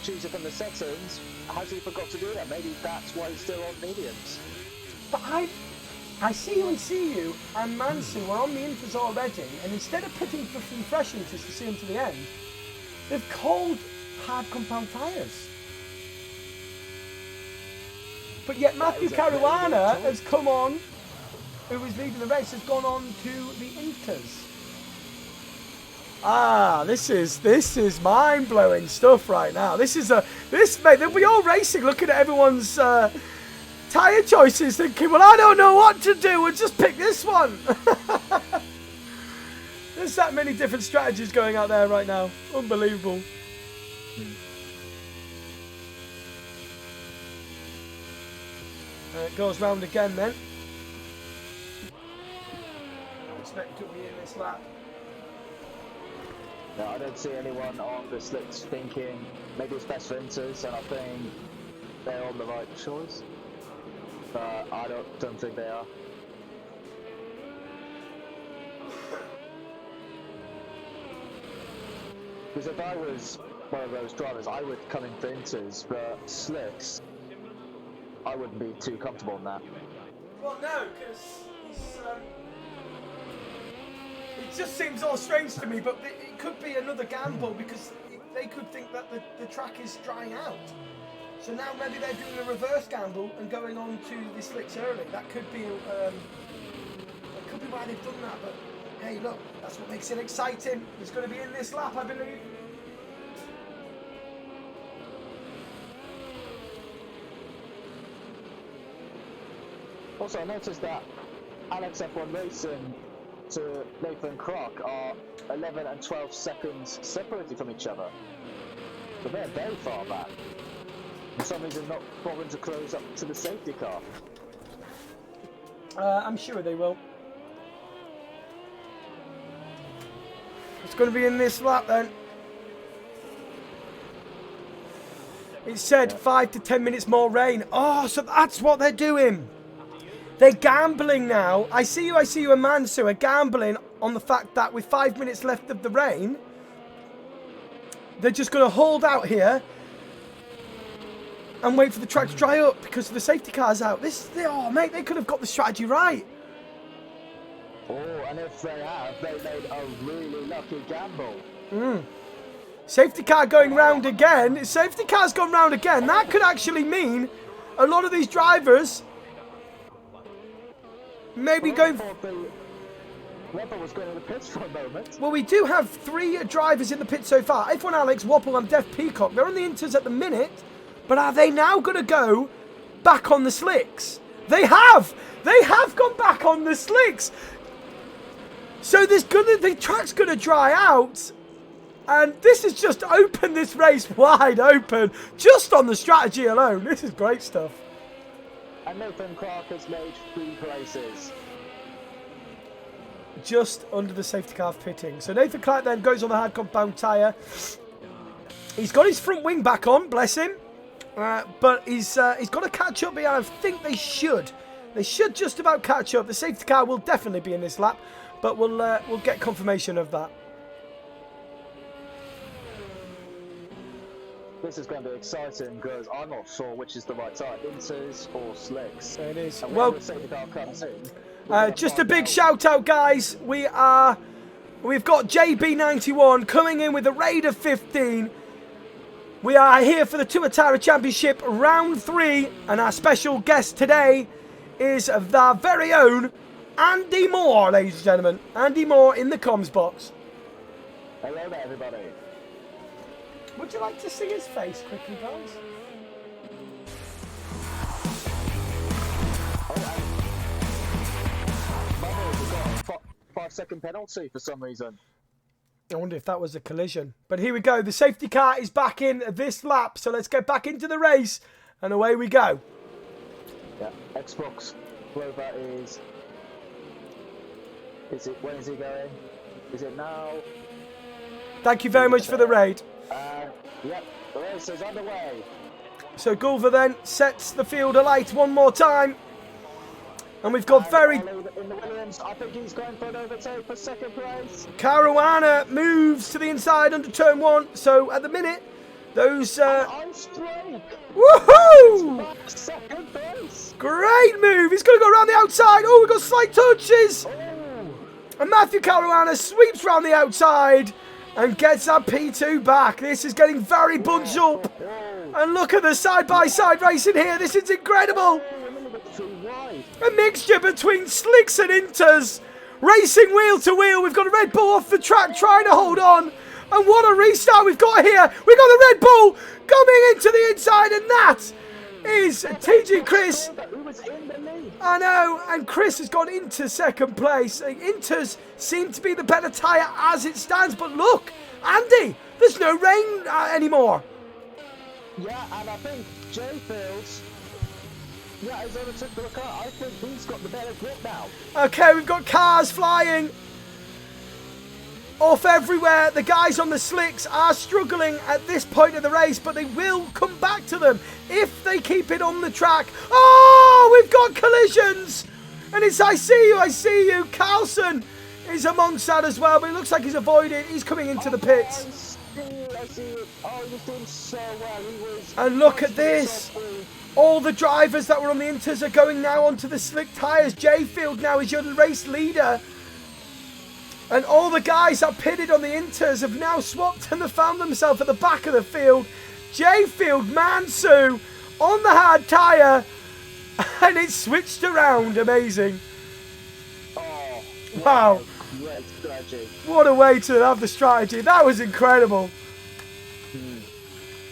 choose it from the settings. Has he forgot to do that? Maybe that's why he's still on mediums. But I see you and Mansu were on the Inters already, and instead of pitting for some fresh Inters to see them to the end, they've called hard compound tyres. But yet Matthew Caruana has come on, who was leading the race, has gone on to the Inters. Ah, this is mind-blowing stuff right now. Mate, they'll be all racing, looking at everyone's tyre choices, thinking, well, I don't know what to do, we'll just pick this one. There's that many different strategies going out there right now. Unbelievable. It goes round again then. I expect to be in this lap. No, I don't see anyone on the slicks thinking maybe it's best for Inters, and I think they're on the right choice. But I don't think they are. Because if I was one of those drivers, I would come in for Inters, but slicks, I wouldn't be too comfortable in that. Well, no, because it just seems all strange to me, but it could be another gamble because they could think that the track is drying out. So now maybe they're doing a reverse gamble and going on to the slicks early. That could be why they've done that. But hey, look, that's what makes it exciting. It's going to be in this lap, I believe. Also, I noticed that Alex F1 Racing to Nathan Crock are 11 and 12 seconds separated from each other. But they're very far back. For some reason, not bothering to close up to the safety car. I'm sure they will. It's going to be in this lap then. It said 5 to 10 minutes more rain. Oh, so that's what they're doing. They're gambling now. I see you and Mansu are gambling on the fact that with 5 minutes left of the rain, they're just going to hold out here and wait for the track to dry up because the safety car's out. Oh, mate, they could have got the strategy right. Oh, and if they have, they made a really lucky gamble. Safety car going round again. Safety car's gone round again. That could actually mean a lot of these drivers maybe going. Whopper was going to the pits for a moment. Well, we do have 3 drivers in the pit so far. F1 Alex, Wopple and Def Peacock. They're on the Inters at the minute. But are they now going to go back on the slicks? They have! They have gone back on the slicks! So the track's going to dry out. And this has just opened this race wide open. Just on the strategy alone. This is great stuff. And Nathan Clark has made 3 places. Just under the safety car pitting. So Nathan Clark then goes on the hard compound tyre. He's got his front wing back on, bless him. But he's got to catch up here. I think they should. They should just about catch up. The safety car will definitely be in this lap, but we'll get confirmation of that. This is going to be exciting because I'm not sure which is the right tyre, Inters or slicks. It is. And Well, when the safety car comes in, just a big shout out, guys. We've got JB91 coming in with a raid of 15. We are here for the Tuatara Championship Round 3, and our special guest today is our very own Andy Moore, ladies and gentlemen. Andy Moore in the comms box. hello there, everybody. Would you like to see his face quickly, guys? We've got a 5-second penalty for some reason. I wonder if that was a collision. But here we go. The safety car is back in this lap. So let's get back into the race. And away we go. Yeah, Xbox Rover is it, when is he going? Is it now? Thank you very much for the raid. Yep, the race is underway. So Gulver then sets the field alight one more time. And we've got In the Williams, I think he's going for an overtake for second place. Caruana moves to the inside under turn 1. So at the minute, those... I'm straight. Woohoo! Second place. Great move. He's going to go around the outside. Oh, we've got slight touches. Oh. And Matthew Caruana sweeps round the outside and gets that P2 back. This is getting very bunched up. And look at the side-by-side racing here. This is incredible. A mixture between slicks and Inters. Racing wheel to wheel. We've got a Red Bull off the track trying to hold on. And what a restart we've got here. We've got the Red Bull coming into the inside. And that is TG Chris. I know. And Chris has gone into second place. Inters seem to be the better tyre as it stands. But look, Andy, there's no rain anymore. Yeah, and I think Jay Fields... Yeah, he's overtook the car. I think he's got the better grip now. Okay, we've got cars flying. off everywhere. The guys on the slicks are struggling at this point of the race, but they will come back to them if they keep it on the track. Oh, we've got collisions. And it's I see you. Carlson is amongst that as well, but it looks like he's avoided. He's coming into the pits. I see it. Oh, he was doing so well. He was. And look at this. All the drivers that were on the Inters are going now onto the slick tyres. J-Field now is your race leader. And all the guys that pitted on the Inters have now swapped and have found themselves at the back of the field. J-Field, Mansu on the hard tyre. And it's switched around. Amazing. Oh, wow. Great strategy. What a way to have the strategy. That was incredible.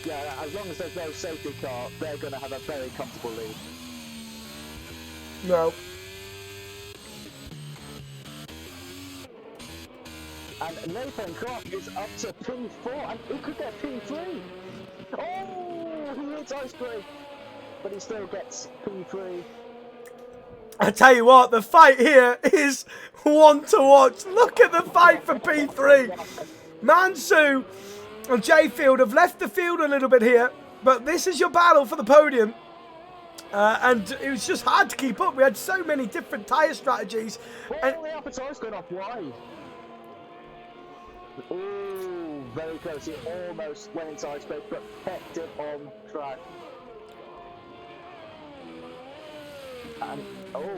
Yeah, as long as there's no safety car, they're going to have a very comfortable lead. No. And Nathan Croft is up to P4, and he could get P3. Oh, he hits ice break, but he still gets P3. I tell you what, the fight here is one to watch. Look at the fight for P3. Mansu and J-Field have left the field a little bit here, but this is your battle for the podium. And it was just hard to keep up. We had so many different tyre strategies. And the upper tyre's going off wide. Ooh, very close. He almost went into ice break, but kept it on track. And,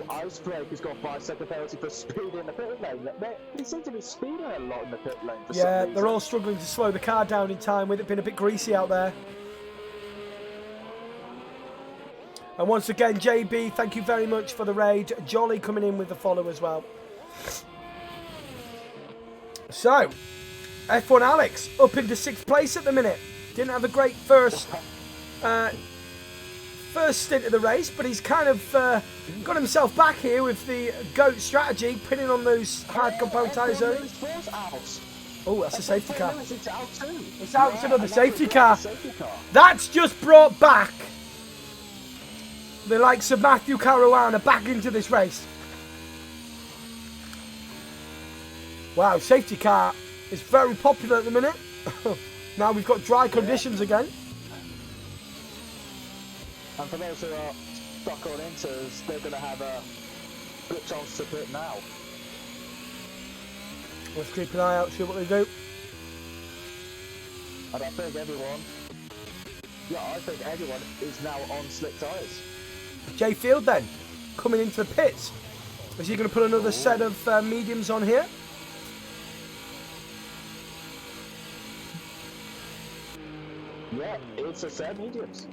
ice break has got 5-second penalty for speed in the pit lane. They seem to be speeding a lot in the pit lane for some reason. They're all struggling to slow the car down in time with it being a bit greasy out there. And once again, JB, thank you very much for the raid. Jolly coming in with the follow as well. So, F1 Alex up into 6th place at the minute. Didn't have a great first stint of the race, but he's kind of got himself back here with the GOAT strategy, pinning on those hard compound tyres. Oh, that's a safety car. It's out to another safety car. That's just brought back the likes of Matthew Caruana back into this race. Wow, safety car is very popular at the minute. Now we've got dry conditions again. And for those who are stuck on Inters, they're going to have a good chance to pit now. Let's keep an eye out, see what they do. And I think everyone is now on slick tyres. J-Field then, coming into the pits. Is he going to put another set of mediums on here? Yeah, it's a set of mediums.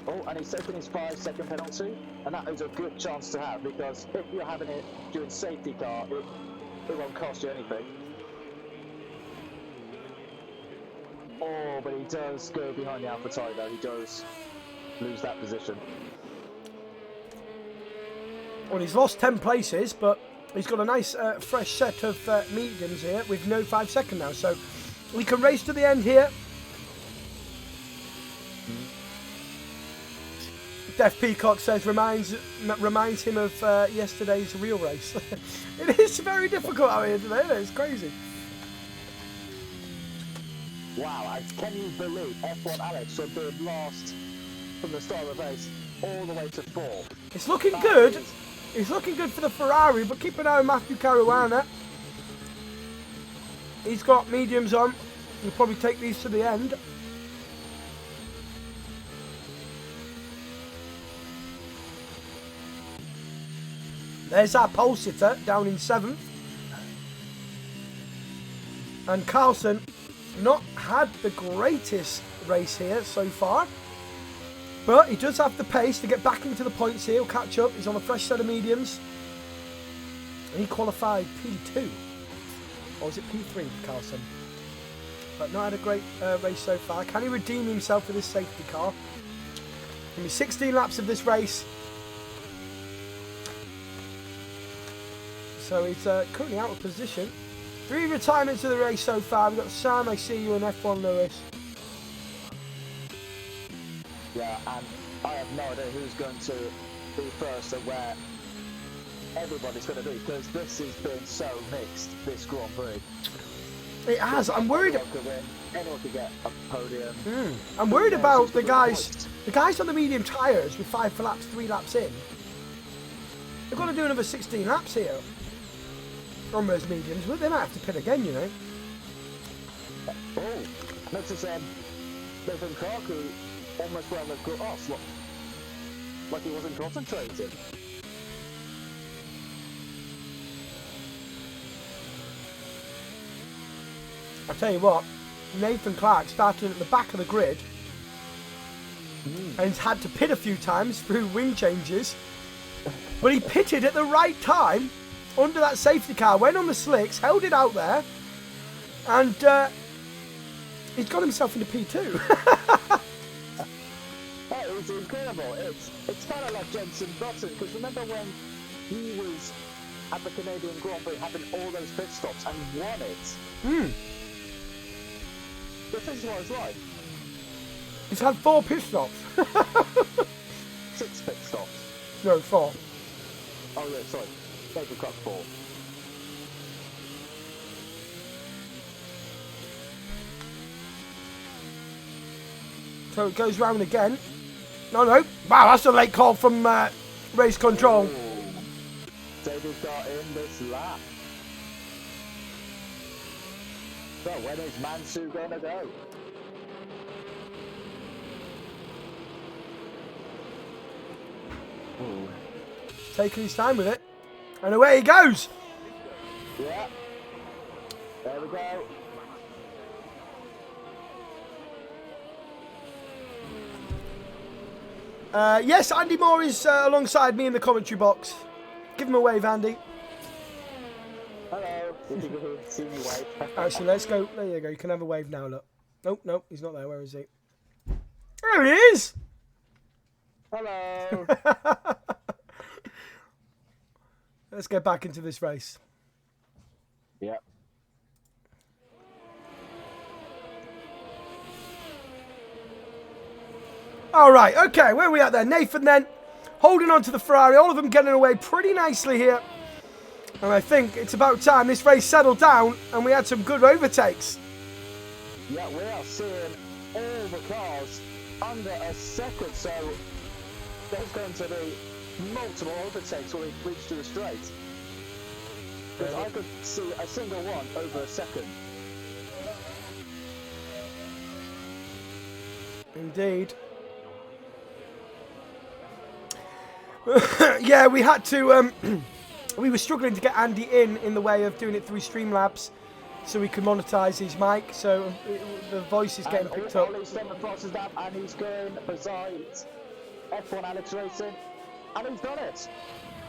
Oh, and he's taking his 5-second penalty, and that is a good chance to have, because if you're having it during safety car, it won't cost you anything. Oh, but he does go behind the Alpha tyre though, he does lose that position. Well, he's lost 10 places, but he's got a nice fresh set of mediums here with no 5-second now, so we can race to the end here. Def Peacock says reminds him of yesterday's real race. It is very difficult out here today, isn't it? It's crazy. Wow, can you believe F1 Alex from being last from the start of the race all the way to 4th? It's looking good. It's looking good for the Ferrari, but keep an eye on Matthew Caruana. He's got mediums on. He'll probably take these to the end. There's our pole sitter down in 7th. And Carlson not had the greatest race here so far. But he does have the pace to get back into the points here. He'll catch up. He's on a fresh set of mediums. And he qualified P2. Or was it P3 for Carlson? But not had a great race so far. Can he redeem himself with this safety car? Give me 16 laps of this race. So he's currently out of position. 3 retirements of the race so far. We've got Sam, I see you, and F1 Lewis. Yeah, and I have no idea who's going to be first and where. everybody's going to be, because this has been so mixed, this Grand Prix. It has. I'm worried. Anyone could win, anyone could get a podium. I'm worried about the guys. The guys on the medium tyres with 5 laps, 3 laps in. They've got to do another 16 laps here on those mediums. Well, they might have to pit again, you know. Oh, notice Nathan Clark, who almost went with grass, like he wasn't concentrating. I'll tell you what, Nathan Clark started at the back of the grid and he's had to pit a few times through wing changes, but he pitted at the right time under that safety car, went on the slicks, held it out there, and he's got himself into P2. It was incredible. It's kind of like Jenson Button, because remember when he was at the Canadian Grand Prix having all those pit stops and he won it? This is what it's like. He's had 4 pit stops. 6 pit stops. No, 4. Oh yeah, sorry. Nathan Clark 4. So it goes round again. No. Wow, that's a late call from race control. David got in this lap. So when is Mansu gonna go? Taking his time with it. And away he goes. Yeah. There we go. Yes, Andy Moore is alongside me in the commentary box. Give him a wave, Andy. Hello. Did you see me wave? Actually, let's go. There you go. You can have a wave now, look. Nope, he's not there. Where is he? There he is! Hello. Let's get back into this race. Yep. All right, okay, where are we at there? Nathan then, holding on to the Ferrari, all of them getting away pretty nicely here. And I think it's about time this race settled down and we had some good overtakes. Yeah, we are seeing all the cars under a second, so there's going to be multiple overtakes when we reach to the straight. Because I could see a single one over a second. Indeed. Yeah, we had to, we were struggling to get Andy in the way of doing it through Streamlabs so we could monetize his mic, so the voice is getting picked up. Ollie's done the process that, and he's going beside F1 Alex Racing, and he's done it.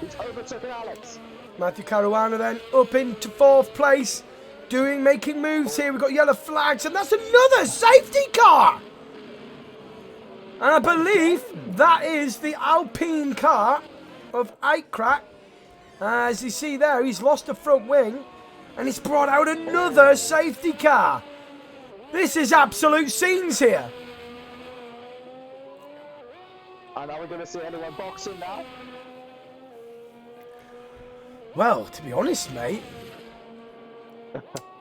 He's overtaken Alex. Matthew Caruana then up into 4th place, making moves here. We've got yellow flags, and that's another safety car. And I believe that is the Alpine car of Eichkracht. As you see there, he's lost a front wing, and he's brought out another safety car. This is absolute scenes here. And are we going to see anyone boxing now? Well, to be honest, mate,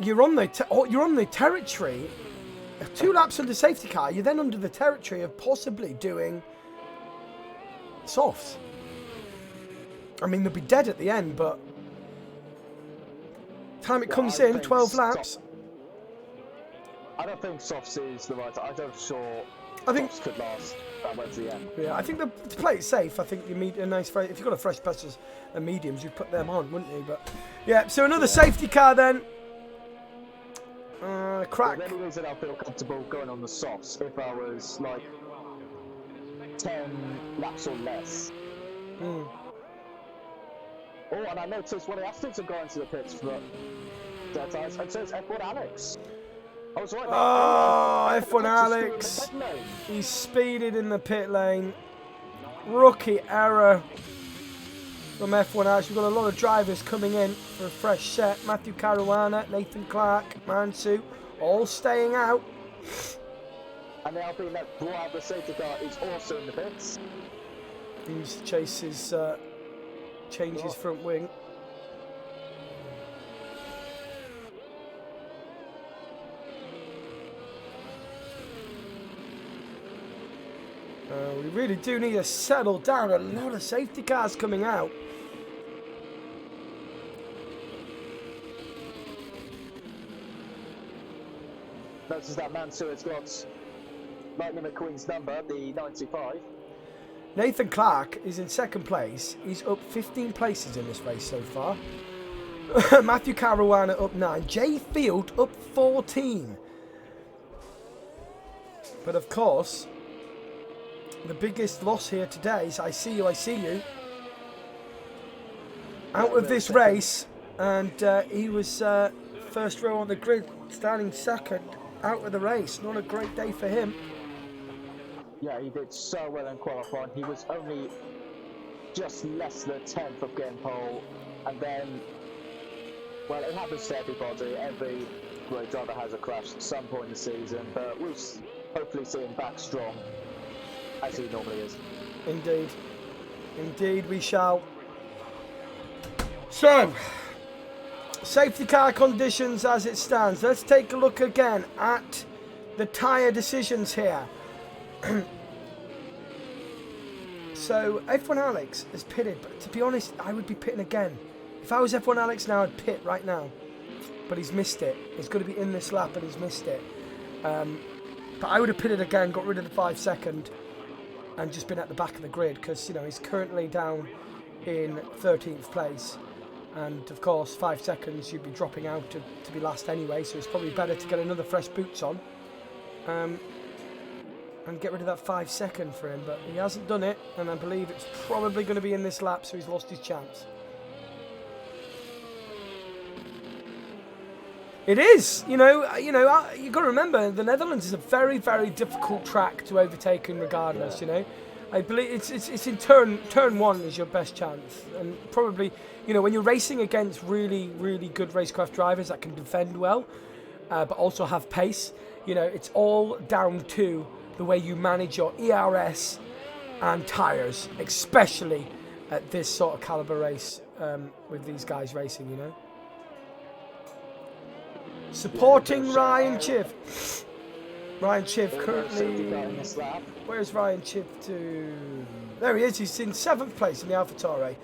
you're on the territory. 2 laps under safety car, you're then under the territory of possibly doing softs. I mean, they'll be dead at the end, but time it comes in, 12 laps. I don't think softs is the right. I don't sure. I think softs could last that way to the end. Yeah, I think to play it safe, I think you need a nice. If you've got a fresh pressures and mediums, you'd put them on, wouldn't you? But yeah, so another safety car then. Crack. The only reason I feel comfortable going on the softs if I was like 10 laps or less. Oh, and I noticed when I asked him to go into the pits for dead tires, it says F1 Alex. I was right. Oh, F1 Alex. He speeded in the pit lane. Rookie error from F1 Alex. We've got a lot of drivers coming in for a fresh set. Matthew Caruana, Nathan Clark, Mansu, all staying out. And the Alpine that brought out the safety car is also in the pits. He chases change his front wing. We really do need to settle down. A lot of safety cars coming out. Notice that Mansour's got Lightning McQueen's number, the 95. Nathan Clark is in second place. He's up 15 places in this race so far. Matthew Caruana up 9. Jay Field up 14. But of course, the biggest loss here today is I see you. Out of this race, and he was first row on the grid, starting second, out of the race. Not a great day for him. Yeah, he did so well in qualifying. He was only just less than a tenth of getting pole, and then, well, it happens to everybody. Every great driver has a crash at some point in the season, but we'll hopefully see him back strong, as he normally is. Indeed. Indeed, we shall. So, safety car conditions as it stands. Let's take a look again at the tyre decisions here. So, F1 Alex has pitted, but to be honest, I would be pitting again. If I was F1 Alex now, I'd pit right now. But he's missed it. He's got to be in this lap and he's missed it. But I would have pitted again, got rid of the 5 second, and just been at the back of the grid, because, you know, he's currently down in 13th place. And of course, 5 seconds, you'd be dropping out to be last anyway, so it's probably better to get another fresh boots on. And get rid of that 5 second for him, but he hasn't done it, and I believe it's probably going to be in this lap, so he's lost his chance. It is, you got to remember, the Netherlands is a very, very difficult track to overtake in regardless, you know. I believe it's in turn one is your best chance, and probably, you know, when you're racing against really, really good racecraft drivers that can defend well, but also have pace, you know, it's all down to the way you manage your ERS and tyres, especially at this sort of caliber race with these guys racing, you know. Supporting Ryan Chiv. Ryan Chiv currently... Where's Ryan Chiv to... There he is, he's in 7th place in the AlphaTauri.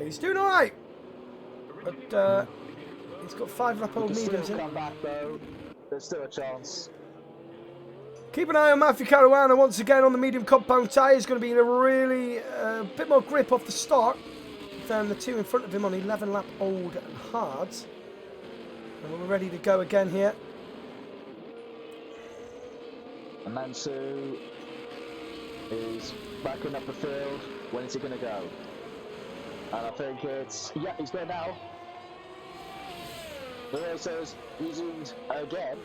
He's doing alright. But he's got 5 lap old mediums in. Come back, though. There's still a chance. Keep an eye on Matthew Caruana once again on the medium compound tyre. He's going to be in a really bit more grip off the start than the 2 in front of him on 11 lap old and hards. And we're ready to go again here. And Mansu is backing up the field. When is he going to go? And I think it's... Yeah, he's there now. The racer's resumed again.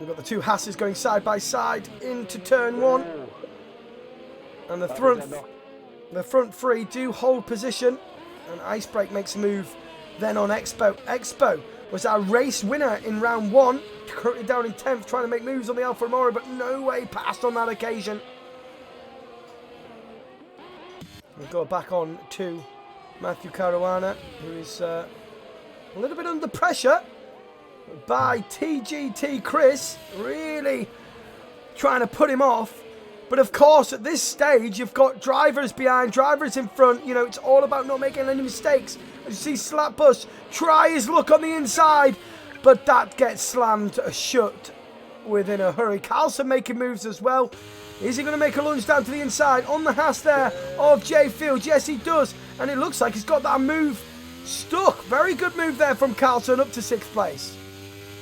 We've got the 2 Hasses going side by side into turn 1. And the front 3 do hold position. And Icebreak makes a move then on Expo. Expo was our race winner in round 1. Currently down in 10th, trying to make moves on the Alfa Romeo, but no way passed on that occasion. We'll go back on to Matthew Caruana, who is a little bit under pressure by TGT Chris, really trying to put him off. But of course, at this stage, you've got drivers behind, drivers in front. You know, it's all about not making any mistakes. As you see Slapbus try his luck on the inside, but that gets slammed shut within a hurry. Carlson making moves as well. Is he going to make a lunge down to the inside on the Haas there of Jay Field? Yes, he does. And it looks like he's got that move stuck. Very good move there from Carlson up to 6th place.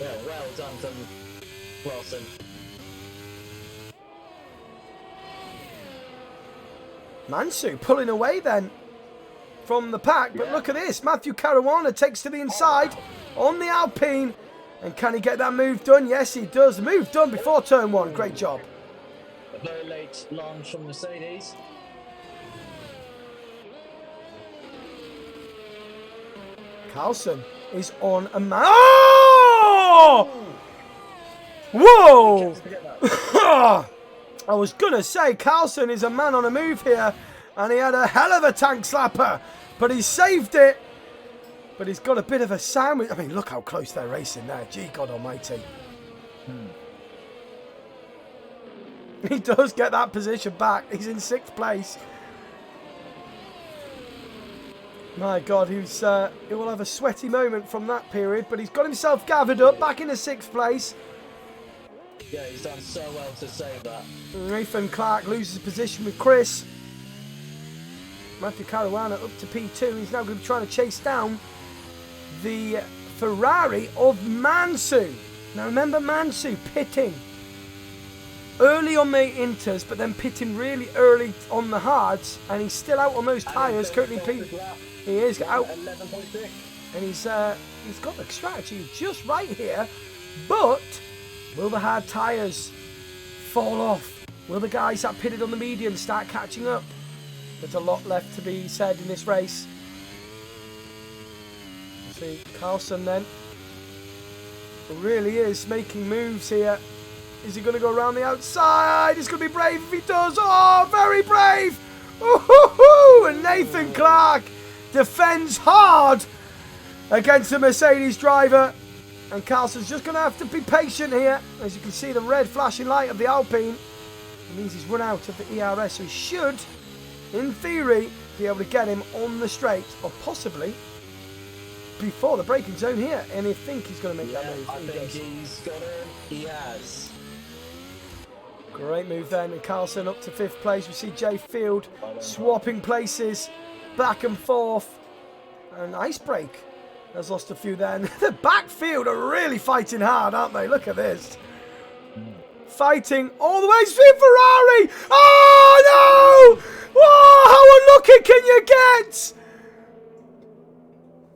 Yeah, well done from Wilson. Mansu pulling away then from the pack. But look at this. Matthew Caruana takes to the inside on the Alpine. And can he get that move done? Yes, he does. The move done before turn 1. Great job. A very late launch from Mercedes. Carlson is on a man. Oh! Whoa! I was going to say, Carlson is a man on a move here, and he had a hell of a tank slapper, but he saved it. But he's got a bit of a sandwich. I mean, look how close they're racing there. Gee, God almighty. He does get that position back. He's in 6th place. My God, he will have a sweaty moment from that period, but he's got himself gathered up back into 6th place. Yeah, he's done so well to save that. Nathan Clark loses position with Chris. Matthew Caruana up to P2. He's now going to be trying to chase down the Ferrari of Mansu. Now remember Mansu pitting early on the inters, but then pitting really early on the hards, and he's still out on those tyres. Currently, he is out, 11.6. and he's got the strategy just right here. But will the hard tyres fall off? Will the guys that pitted on the medium start catching up? There's a lot left to be said in this race. See, Carlson then really is making moves here. Is he going to go around the outside? He's going to be brave if he does. Oh, very brave. Ooh, and Nathan Clark defends hard against the Mercedes driver. And Carlson's just going to have to be patient here. As you can see, the red flashing light of the Alpine. It means he's run out of the ERS. So he should, in theory, be able to get him on the straight, or possibly before the braking zone here. And I think he's going to make that move. I think he's got it. He has. Great move then, and Carlson up to 5th place. We see Jay Field swapping places back and forth. An ice break has lost a few then. The backfield are really fighting hard, aren't they? Look at this. Fighting all the way to Ferrari. Oh no! Whoa, how unlucky can you get?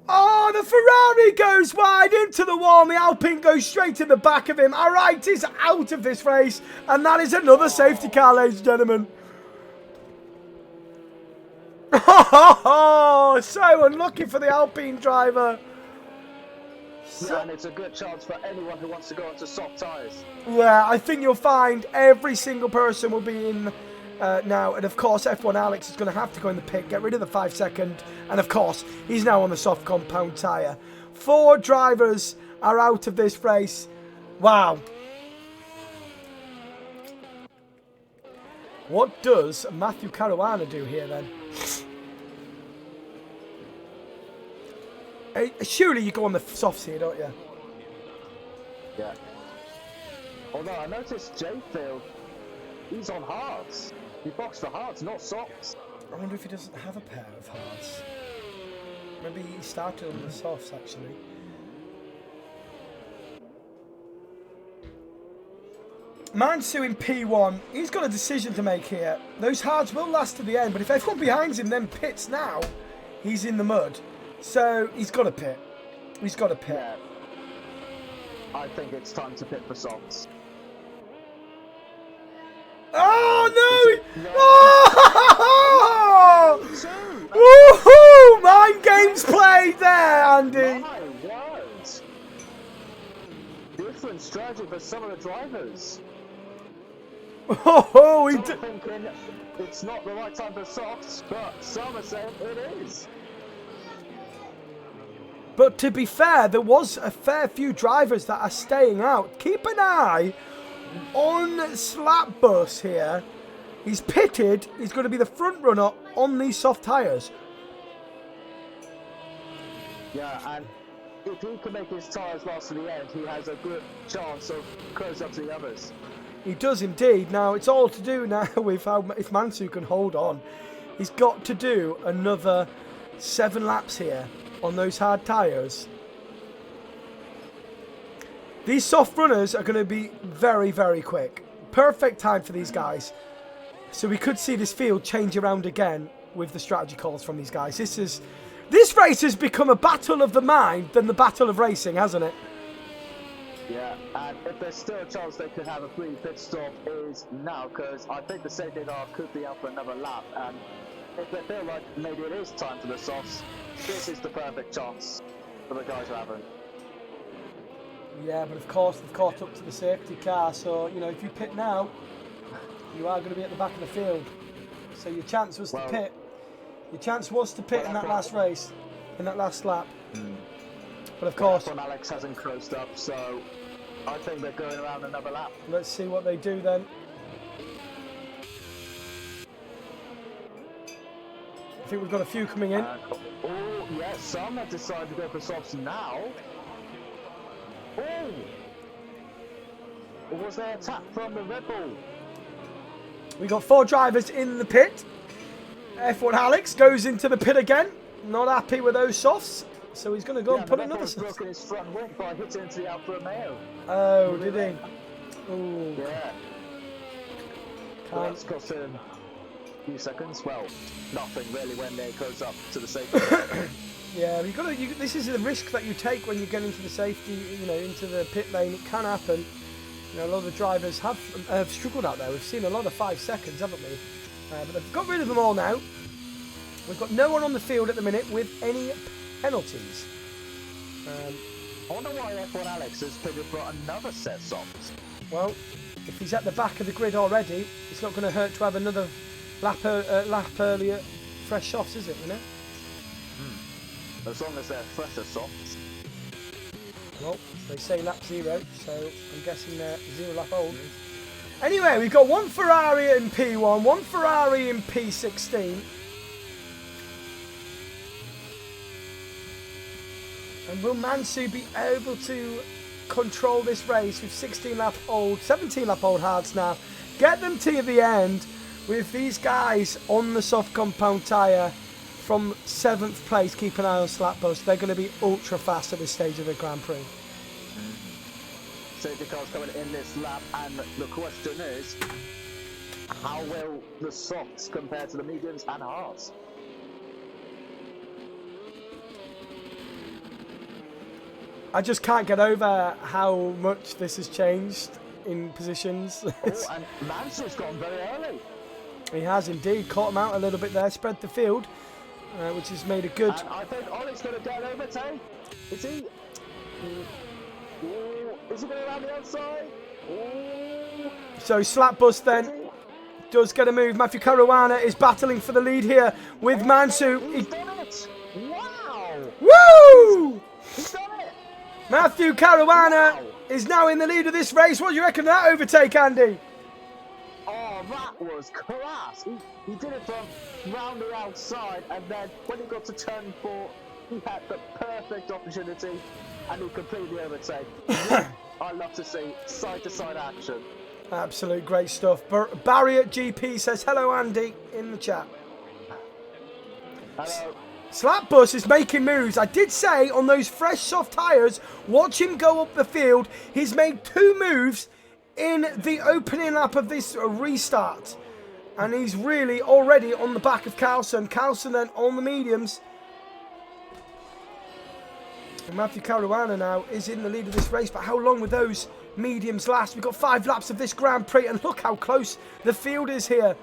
Oh, the Ferrari goes wide into the wall, and the Alpine goes straight in the back of him. All right, he's out of this race, and that is another safety car, ladies and gentlemen. Oh, so unlucky for the Alpine driver. Yeah, and it's a good chance for anyone who wants to go onto soft tyres. Yeah, I think you'll find every single person will be in now, and of course F1 Alex is going to have to go in the pit, get rid of the 5-second, and of course he's now on the soft compound tyre. 4 drivers are out of this race. Wow. What does Matthew Caruana do here then? Surely you go on the softs here, don't you? Yeah. Although I noticed Jay Field, he's on hards. He boxed for hards, not softs. I wonder if he doesn't have a pair of hards. Maybe he started on the softs actually. Mansu in P1, he's got a decision to make here. Those hards will last to the end, but if everyone behind him then pits now, he's in the mud. So he's got to pit. He's got to pit. Yeah. I think it's time to pit for softs. Oh no! Oh! Woohoo! Mind games played there, Andy. My word! Different strategy for some of the drivers. Oh, Some are thinking it's not the right time for softs, but some are saying it is. But to be fair, there was a fair few drivers that are staying out. Keep an eye on Slapbus here. He's pitted. He's going to be the front runner on these soft tyres. Yeah, and if he can make his tyres last to the end, he has a good chance of closing up to the others. He does indeed. Now, it's all to do now with how if Mansu can hold on. He's got to do another 7 laps here on those hard tyres. These soft runners are going to be very, very quick. Perfect time for these guys. So we could see this field change around again with the strategy calls from these guys. This race has become a battle of the mind than the battle of racing, hasn't it? Yeah, and if there's still a chance they could have a free pit stop is now, because I think the safety car could be up for another lap, and if they feel like maybe it is time for the softs, this is the perfect chance for the guys who haven't. Yeah, but of course they've caught up to the safety car, so, you know, if you pit now, You are going to be at the back of the field. So your chance was to pit. Your chance was to pit in that last race, in that last lap. But of course, Alex hasn't closed up, so I think they're going around another lap. Let's see what they do then. I think we've got a few coming in. Oh, yes, some have decided to go for softs now. Oh! Was there a tap from the Red Bull? We got 4 drivers in the pit. F1 Alex goes into the pit again. Not happy with those softs. So he's going to go and put another soft. Broken his front wing by hitting into the Alfa Romeo. Oh, did he? Ooh. Yeah. That's cost him a few seconds. Well, nothing really when they close up to the safety. Yeah, this is the risk that you take when you get into the safety, into the pit lane. It can happen. A lot of the drivers have struggled out there. We've seen a lot of 5 seconds, haven't we? But they've got rid of them all now. We've got no one on the field at the minute with any penalties. I wonder why F1 Alex has pitted for another set of softs. Well, if he's at the back of the grid already, it's not going to hurt to have another lap earlier, fresh softs, is it? As long as they're fresher softs. Well, they say lap 0, so I'm guessing they're 0 lap old. Anyway, we've got 1 Ferrari in P1, 1 Ferrari in P16. And will Mansu be able to control this race with 17 lap old hards now? Get them to the end with these guys on the soft compound tyre from 7th place. Keep an eye on Slapbus. They're going to be ultra fast at this stage of the Grand Prix. Safety cars coming in this lap, and the question is, how will the softs compare to the mediums and hards? I just can't get over how much this has changed in positions. And Mansu's gone very early. He has indeed caught him out a little bit there, spread the field, which has made a good. And I think Ollie's going to get an overtake. Is he? Is he going around the outside? So Slapbus then does get a move. Matthew Caruana is battling for the lead here with Mansu. He's done it! Wow! Woo! He's done it! Matthew Caruana is now in the lead of this race. What do you reckon of that overtake, Andy? Oh, that was class! He did it from round the outside, and then when he got to turn 4, he had the perfect opportunity, and he completely overtake. I love to see side-to-side action. Absolute great stuff. Barry at GP says, hello, Andy, in the chat. Hello. Slapbus is making moves. I did say on those fresh soft tyres, watch him go up the field. He's made 2 moves in the opening lap of this restart. And he's really already on the back of Carlson. Carlson then on the mediums. And Matthew Caruana now is in the lead of this race. But how long will those mediums last? We've got 5 laps of this Grand Prix. And look how close the field is here.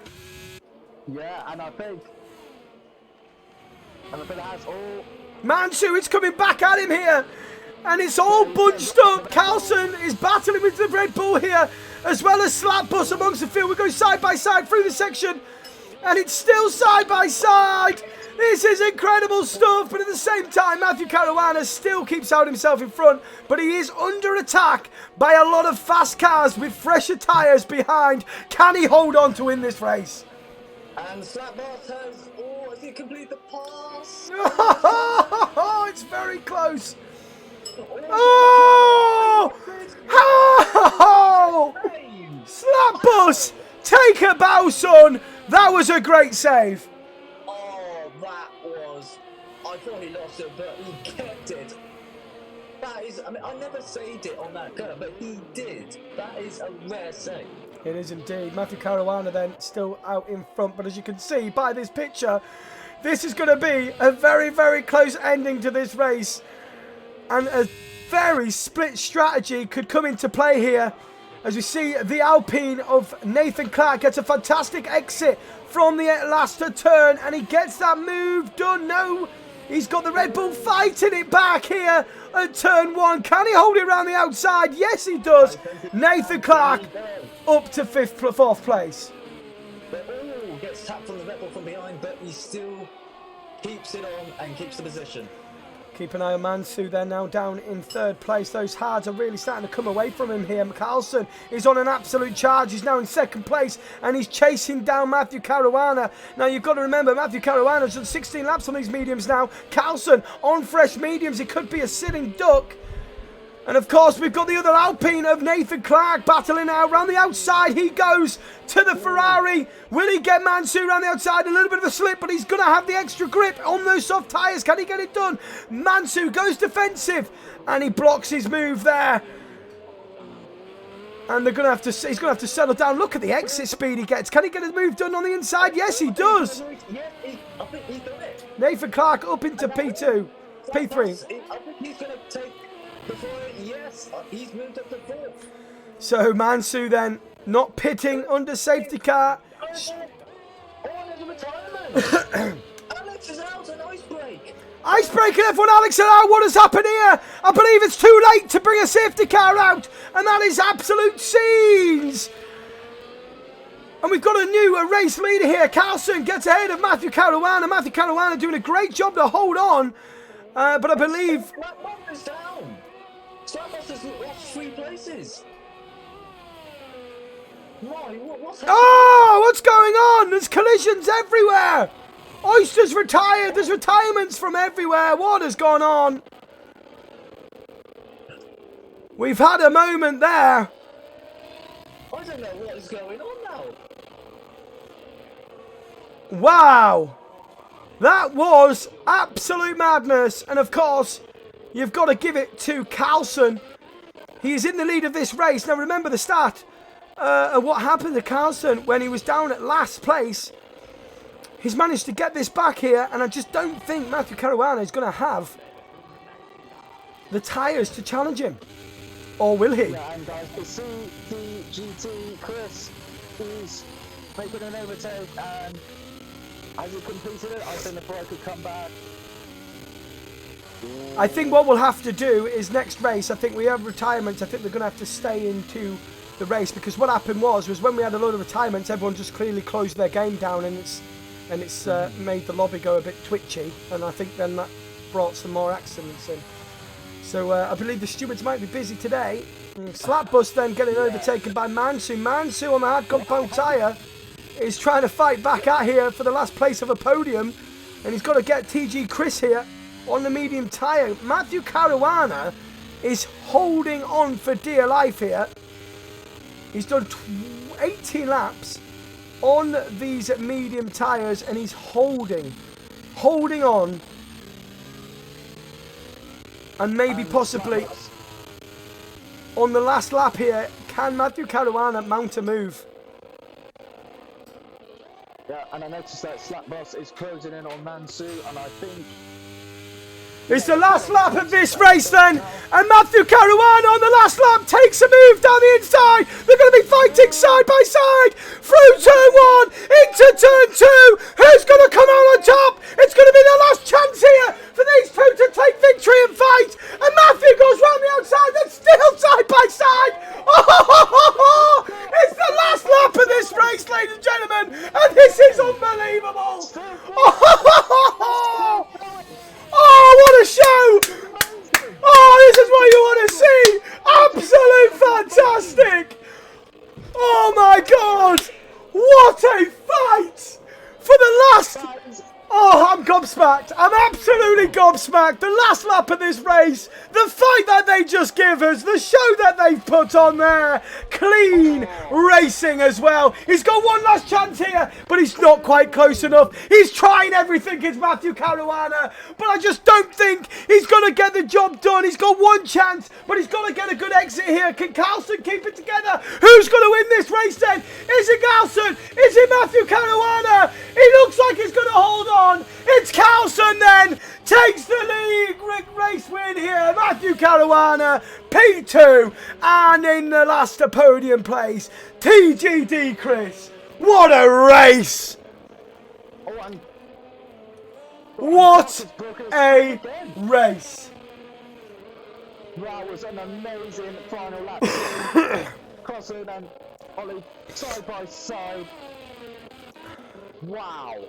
Yeah, and I think it has all... Mansu is coming back at him here. And it's all bunched up. Carlson is battling with the Red Bull here, as well as Slapbus amongst the field. We go side by side through the section, and it's still side by side. This is incredible stuff, but at the same time, Matthew Caruana still keeps out himself in front, but he is under attack by a lot of fast cars with fresher tyres behind. Can he hold on to win this race? And Slapbus has he complete the pass? It's very close. Oh! Oh! Slapbus, take a bow, son. That was a great save. Oh, that was... I thought he lost it, but he kept it. That is... I mean, I never saved it on that curve, but he did. That is a rare save. It is indeed. Matthew Caruana then still out in front, but as you can see by this picture, this is going to be a very, very close ending to this race. And a very split strategy could come into play here. As we see the Alpine of Nathan Clark gets a fantastic exit from the last turn. And he gets that move done. No, he's got the Red Bull fighting it back here at turn 1. Can he hold it around the outside? Yes, he does. Nathan Clark up to 4th place. tap from the Red Bull from behind, but he still keeps it on and keeps the position. Keep an eye on Mansu. They're now down in 3rd place. Those hards are really starting to come away from him here. Carlson is on an absolute charge. He's now in 2nd place and he's chasing down Matthew Caruana. Now you've got to remember, Matthew Caruana's done 16 laps on these mediums now. Carlson on fresh mediums. He could be a sitting duck. And of course, we've got the other Alpine of Nathan Clark battling out around the outside. He goes to the Ferrari. Will he get Mansour around the outside? A little bit of a slip, but he's going to have the extra grip on those soft tyres. Can he get it done? Mansour goes defensive and he blocks his move there. And they're going to have to, he's going to have to settle down. Look at the exit speed he gets. Can he get his move done on the inside? Yes, he does. Yeah, I think he's done it. Nathan Clark up into P2, P3. I think he's going to take... Yes, he's moved up to 4th. So Mansour then not pitting under safety car. Oh, there's a retirement. Alex is out, an ice break. Icebreaker F1 Alex and I, what has happened here? I believe it's too late to bring a safety car out, and that is absolute scenes. And we've got a race leader here. Carlson gets ahead of Matthew Caruana. Matthew Caruana doing a great job to hold on, but I believe... Slapbuster's down. Slapbuster's lost 3 places. What's happening? Oh, what's going on? There's collisions everywhere. Oyster's retired. There's retirements from everywhere. What has gone on? We've had a moment there. I don't know what is going on now. Wow. That was absolute madness. And of course, you've got to give it to Carlson. He is in the lead of this race. Now remember the stat of what happened to Carlson when he was down at last place. He's managed to get this back here, and I just don't think Matthew Caruana is going to have the tyres to challenge him. Or will he? Yeah, and guys, the CDGT Chris is making an overtake, and has he completed it? I think the bike could come back. I think what we'll have to do is next race, I think we have retirements. I think they're going to have to stay into the race, because what happened was when we had a load of retirements, everyone just clearly closed their game down, and it's made the lobby go a bit twitchy, and I think then that brought some more accidents in. So I believe the stewards might be busy today. Slapbus then getting overtaken by Mansu. Mansu on the hard compound tyre is trying to fight back out here for the last place of a podium, and he's got to get TG Chris here on the medium tyre. Matthew Caruana is holding on for dear life here. He's done 18 laps on these medium tyres, and he's holding on, and maybe possibly on the last lap here, can Matthew Caruana mount a move? Yeah, and I noticed that Slapbus is closing in on Mansu, and I think... It's the last lap of this race then, and Matthew Caruana on the last lap takes a move down the inside. They're going to be fighting side by side through turn 1 into turn 2. Who's going to come out on top? It's going to be their last chance here for these two to take victory and fight. And Matthew goes round the outside. They're still side by side. Oh, it's the last lap of this race, ladies and gentlemen, and this is unbelievable. Oh, what a show! Oh, this is what you want to see! Absolute fantastic! Oh my God! What a fight! For the last... Oh, I'm gobsmacked. I'm absolutely gobsmacked. The last lap of this race, the fight that they just give us, the show that they've put on there. Clean racing as well. He's got one last chance here, but he's not quite close enough. He's trying everything, it's Matthew Caruana, but I just don't think he's going to get the job done. He's got one chance, but he's got to get a good exit here. Can Carlson keep it together? Who's going to win this race then? Is it Carlson? Is it Matthew Caruana? He looks like he's going to hold on. It's Carlson then, takes the league race win here. Matthew Caruana, P2, and in the last podium place, TGD Chris. What a race! What a race! That was an amazing final lap. Crossing and Ollie side by side. Wow.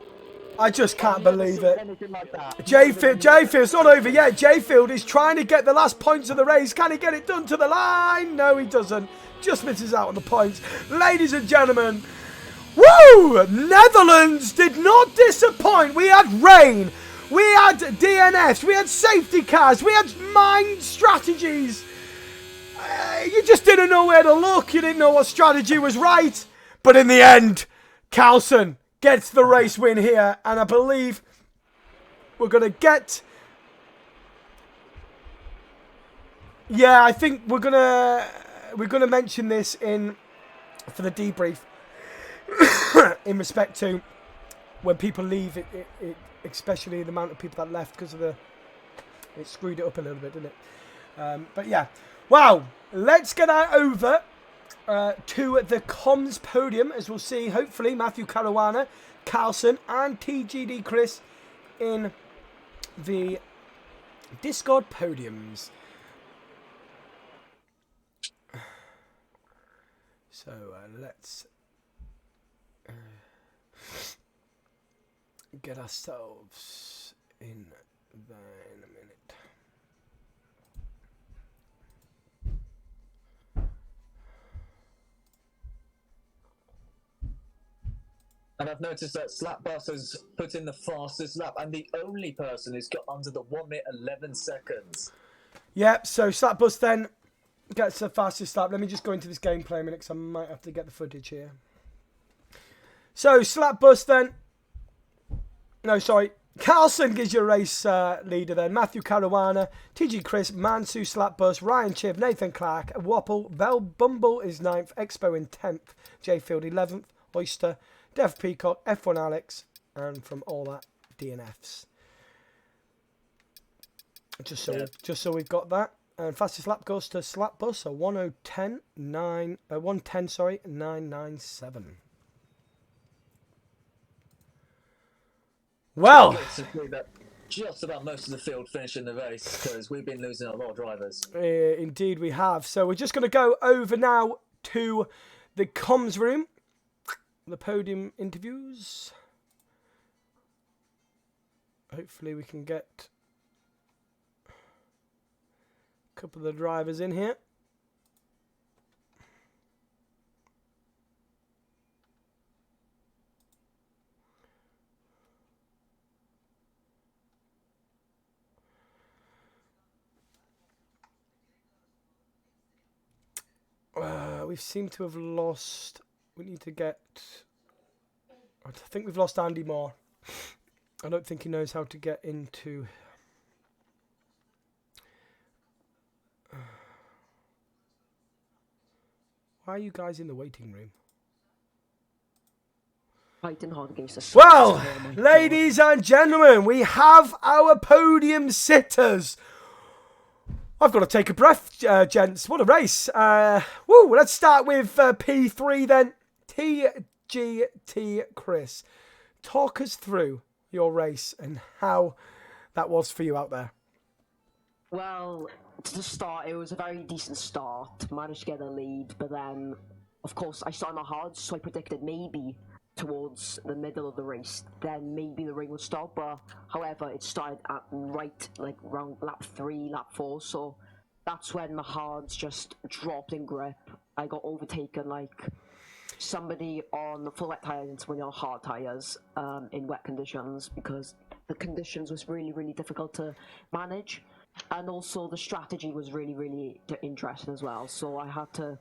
I just can't I've never believe seen it. anything like that. Jayfield's not over yet. Jayfield is trying to get the last points of the race. Can he get it done to the line? No, he doesn't. Just misses out on the points. Ladies and gentlemen, woo! Netherlands did not disappoint. We had rain. We had DNFs. We had safety cars. We had mind strategies. You just didn't know where to look. You didn't know what strategy was right. But in the end, Carlson gets the race win here. And I believe we're going to get... Yeah, I think we're gonna mention this for the debrief in respect to when people leave, it especially the amount of people that left because of it screwed it up a little bit, didn't it? But yeah, wow. Let's get over to the comms podium, as we'll see hopefully Matthew Caruana, Carlson, and TGD Chris in the Discord podiums. So let's get ourselves in there in a minute. And I've noticed that Slapbus has put in the fastest lap, and the only person who's got under the 1 minute 11 seconds. Yep, so Slapbus then gets the fastest lap. Let me just go into this gameplay a minute because I might have to get the footage here. So Slapbus then... No, sorry. Carlson gives you a race leader then. Matthew Caruana, TG Chris, Mansu, Slapbus, Ryan Chibb, Nathan Clark, Wapple, Vel Bumble is 9th, Expo in 10th, Jayfield 11th, Oyster, Dev Peacock, F1 Alex, and from all that, DNFs. Just so we've got that. And fastest lap goes to Slapbus, so 110.997. Well, just about most of the field finishing the race because we've been losing a lot of drivers. Indeed we have. So we're just going to go over now to the comms room, the podium interviews. Hopefully we can get a couple of the drivers in here. We seem to have lost... We need to get... I think we've lost Andy Moore. I don't think he knows how to get into... Why are you guys in the waiting room? Fighting hard against the Well, ladies and gentlemen, we have our podium sitters. I've got to take a breath, gents. What a race. Woo, let's start with P3 then. TGT Chris. Talk us through your race and how that was for you out there. Well, to start, it was a very decent start. Managed to get a lead, but then, of course, I started my hard, so I predicted maybe towards the middle of the race, then maybe the rain would stop, but however, it started at around lap 3, lap 4, so that's when my hards just dropped in grip. I got overtaken like somebody on full wet tires and somebody on hard tires in wet conditions, because the conditions was really difficult to manage, and also the strategy was really interesting as well, so I had to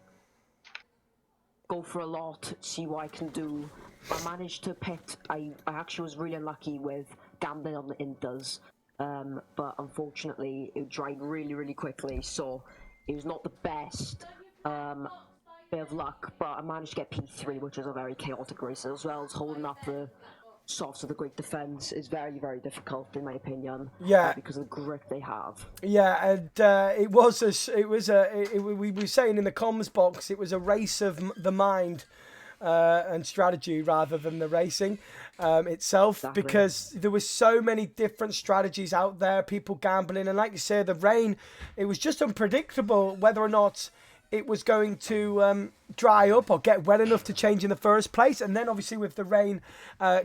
go for a lot, see what I can do. I managed to pit. I actually was really unlucky with gambling on the inters, but unfortunately it dried really quickly, so it was not the best bit of luck, but I managed to get P3, which is a very chaotic race, as well as holding up the softs of the Great Defence is very difficult in my opinion. Yeah, because of the grip they have. Yeah, and we were saying in the comms box, it was a race of the mind and strategy rather than the racing itself, exactly. Because there was so many different strategies out there, people gambling, and like you say, the rain, it was just unpredictable whether or not it was going to dry up or get wet enough to change in the first place. And then obviously with the rain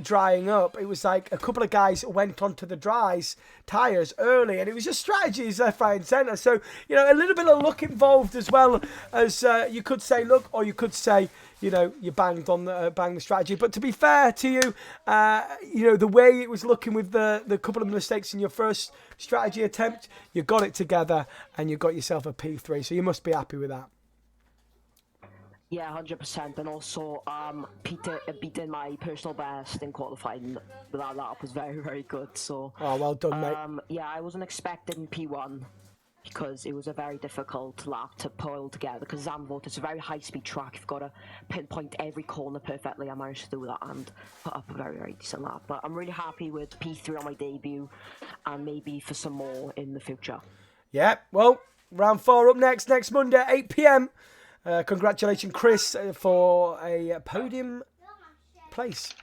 drying up, it was like a couple of guys went onto the tyres early, and it was just strategies left, right and centre. So, a little bit of luck involved as well as you could say luck, or you could say, you banged the strategy. But to be fair to you, the way it was looking with the couple of mistakes in your first strategy attempt, you got it together and you got yourself a P3. So you must be happy with that. Yeah, 100%. And also, Peter beating my personal best in qualifying. That lap was very, very good. So. Oh, well done, mate. Yeah, I wasn't expecting P1 because it was a very difficult lap to pull together. Because Zandvoort is a very high-speed track. You've got to pinpoint every corner perfectly. I managed to do that and put up a very, very decent lap. But I'm really happy with P3 on my debut, and maybe for some more in the future. Yeah. Well, round 4 up next Monday at 8 p.m. Congratulations, Chris, for a podium place.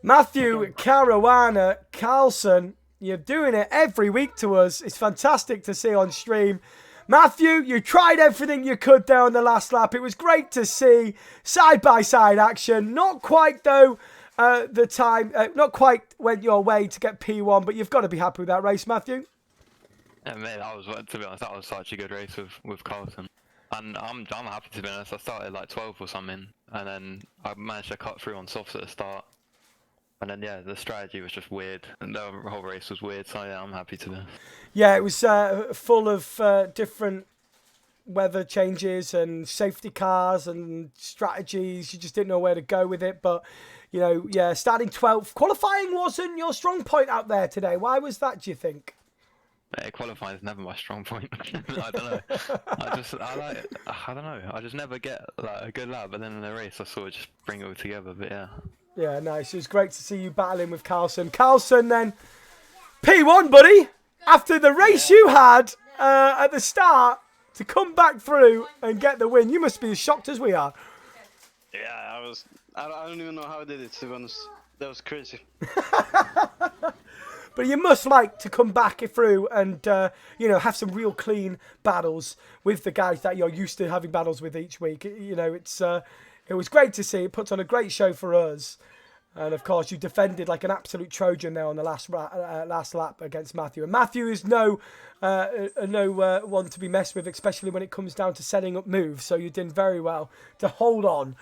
Matthew Caruana Carlson, you're doing it every week to us. It's fantastic to see on stream. Matthew, you tried everything you could there on the last lap. It was great to see side-by-side action. Not quite, though, not quite went your way to get P1, but you've got to be happy with that race, Matthew. Yeah, mate, to be honest, that was such a good race with Carlton. And I'm happy, to be honest. I started like 12th or something, and then I managed to cut through on softs at the start. And then, yeah, the strategy was just weird, and the whole race was weird, so yeah, I'm happy to be honest. Yeah, it was full of different weather changes and safety cars and strategies. You just didn't know where to go with it, but, starting 12th. Qualifying wasn't your strong point out there today. Why was that, do you think? Qualifying is never my strong point. I don't know. I don't know. I just never get like a good lap, but then in the race I sort of just bring it all together. But yeah. Yeah, nice. It was great to see you battling with Carlson. Carlson, then P1, buddy. After the race you had at the start to come back through and get the win, you must be as shocked as we are. Yeah, I was. I don't even know how I did it. To be honest, that was crazy. But you must like to come back through and, have some real clean battles with the guys that you're used to having battles with each week. It was great to see. It puts on a great show for us. And, of course, you defended like an absolute Trojan there on the last lap against Matthew. And Matthew is no one to be messed with, especially when it comes down to setting up moves. So you did very well to hold on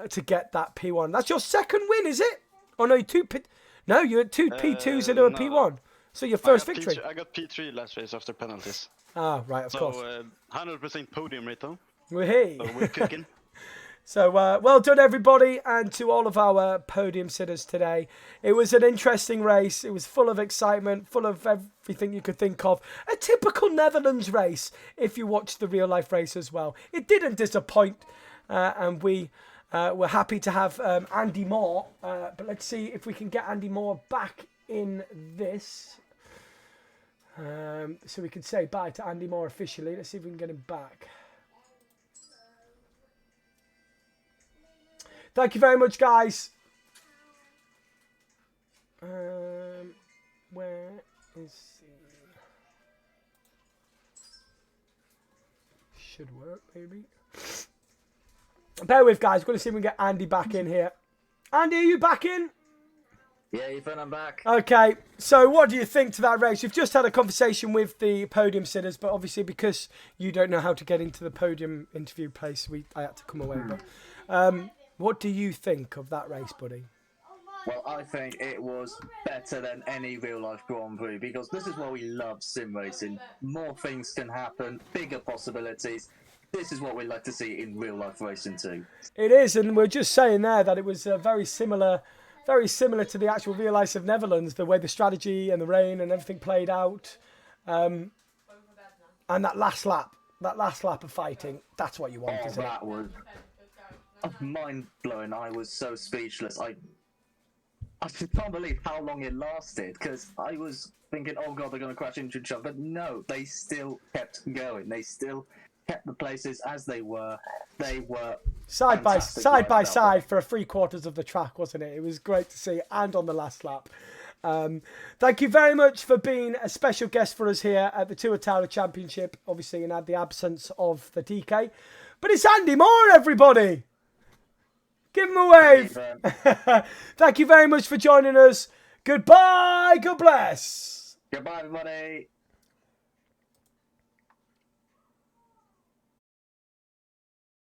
to get that P1. That's your second win, is it? Oh, no, you had two P2s and a P1. So your first victory. I got P3 last race after penalties. Ah, right, of course. So 100% podium rate though. Hey. So we're cooking. So well done, everybody, and to all of our podium sitters today. It was an interesting race. It was full of excitement, full of everything you could think of. A typical Netherlands race, if you watched the real-life race as well. It didn't disappoint, and we we're happy to have Andy Moore, but let's see if we can get Andy Moore back in this. So we can say bye to Andy Moore officially. Let's see if we can get him back. Thank you very much, guys. Where is he? Should work, maybe. Bear with, guys. We're going to see if we can get Andy back in here. Andy, are you back in? Yeah, Ethan, I'm back. Okay, so what do you think to that race? You've just had a conversation with the podium sitters, but obviously because you don't know how to get into the podium interview place, I had to come away. But what do you think of that race, buddy? Well, I think it was better than any real-life Grand Prix, because this is why we love sim racing. More things can happen, bigger possibilities. This is what we like to see in real-life racing too. It is, and we're just saying there that it was very similar to the actual real life of Netherlands, the way the strategy and the rain and everything played out. And that last lap of fighting, that's what you want, isn't it? That was mind-blowing. I was so speechless. I just can't believe how long it lasted, because I was thinking, oh god, they're going to crash into each other. But no, they still kept going. They still kept the places as they were. They were side by side for 3/4 of the track, wasn't it? It was great to see, and on the last lap. Thank you very much for being a special guest for us here at the Tuatara Championship, obviously in the absence of the DK. But it's Andy Moore, everybody. Give him a wave. Thank you very much for joining us. Goodbye. God bless. Goodbye, everybody.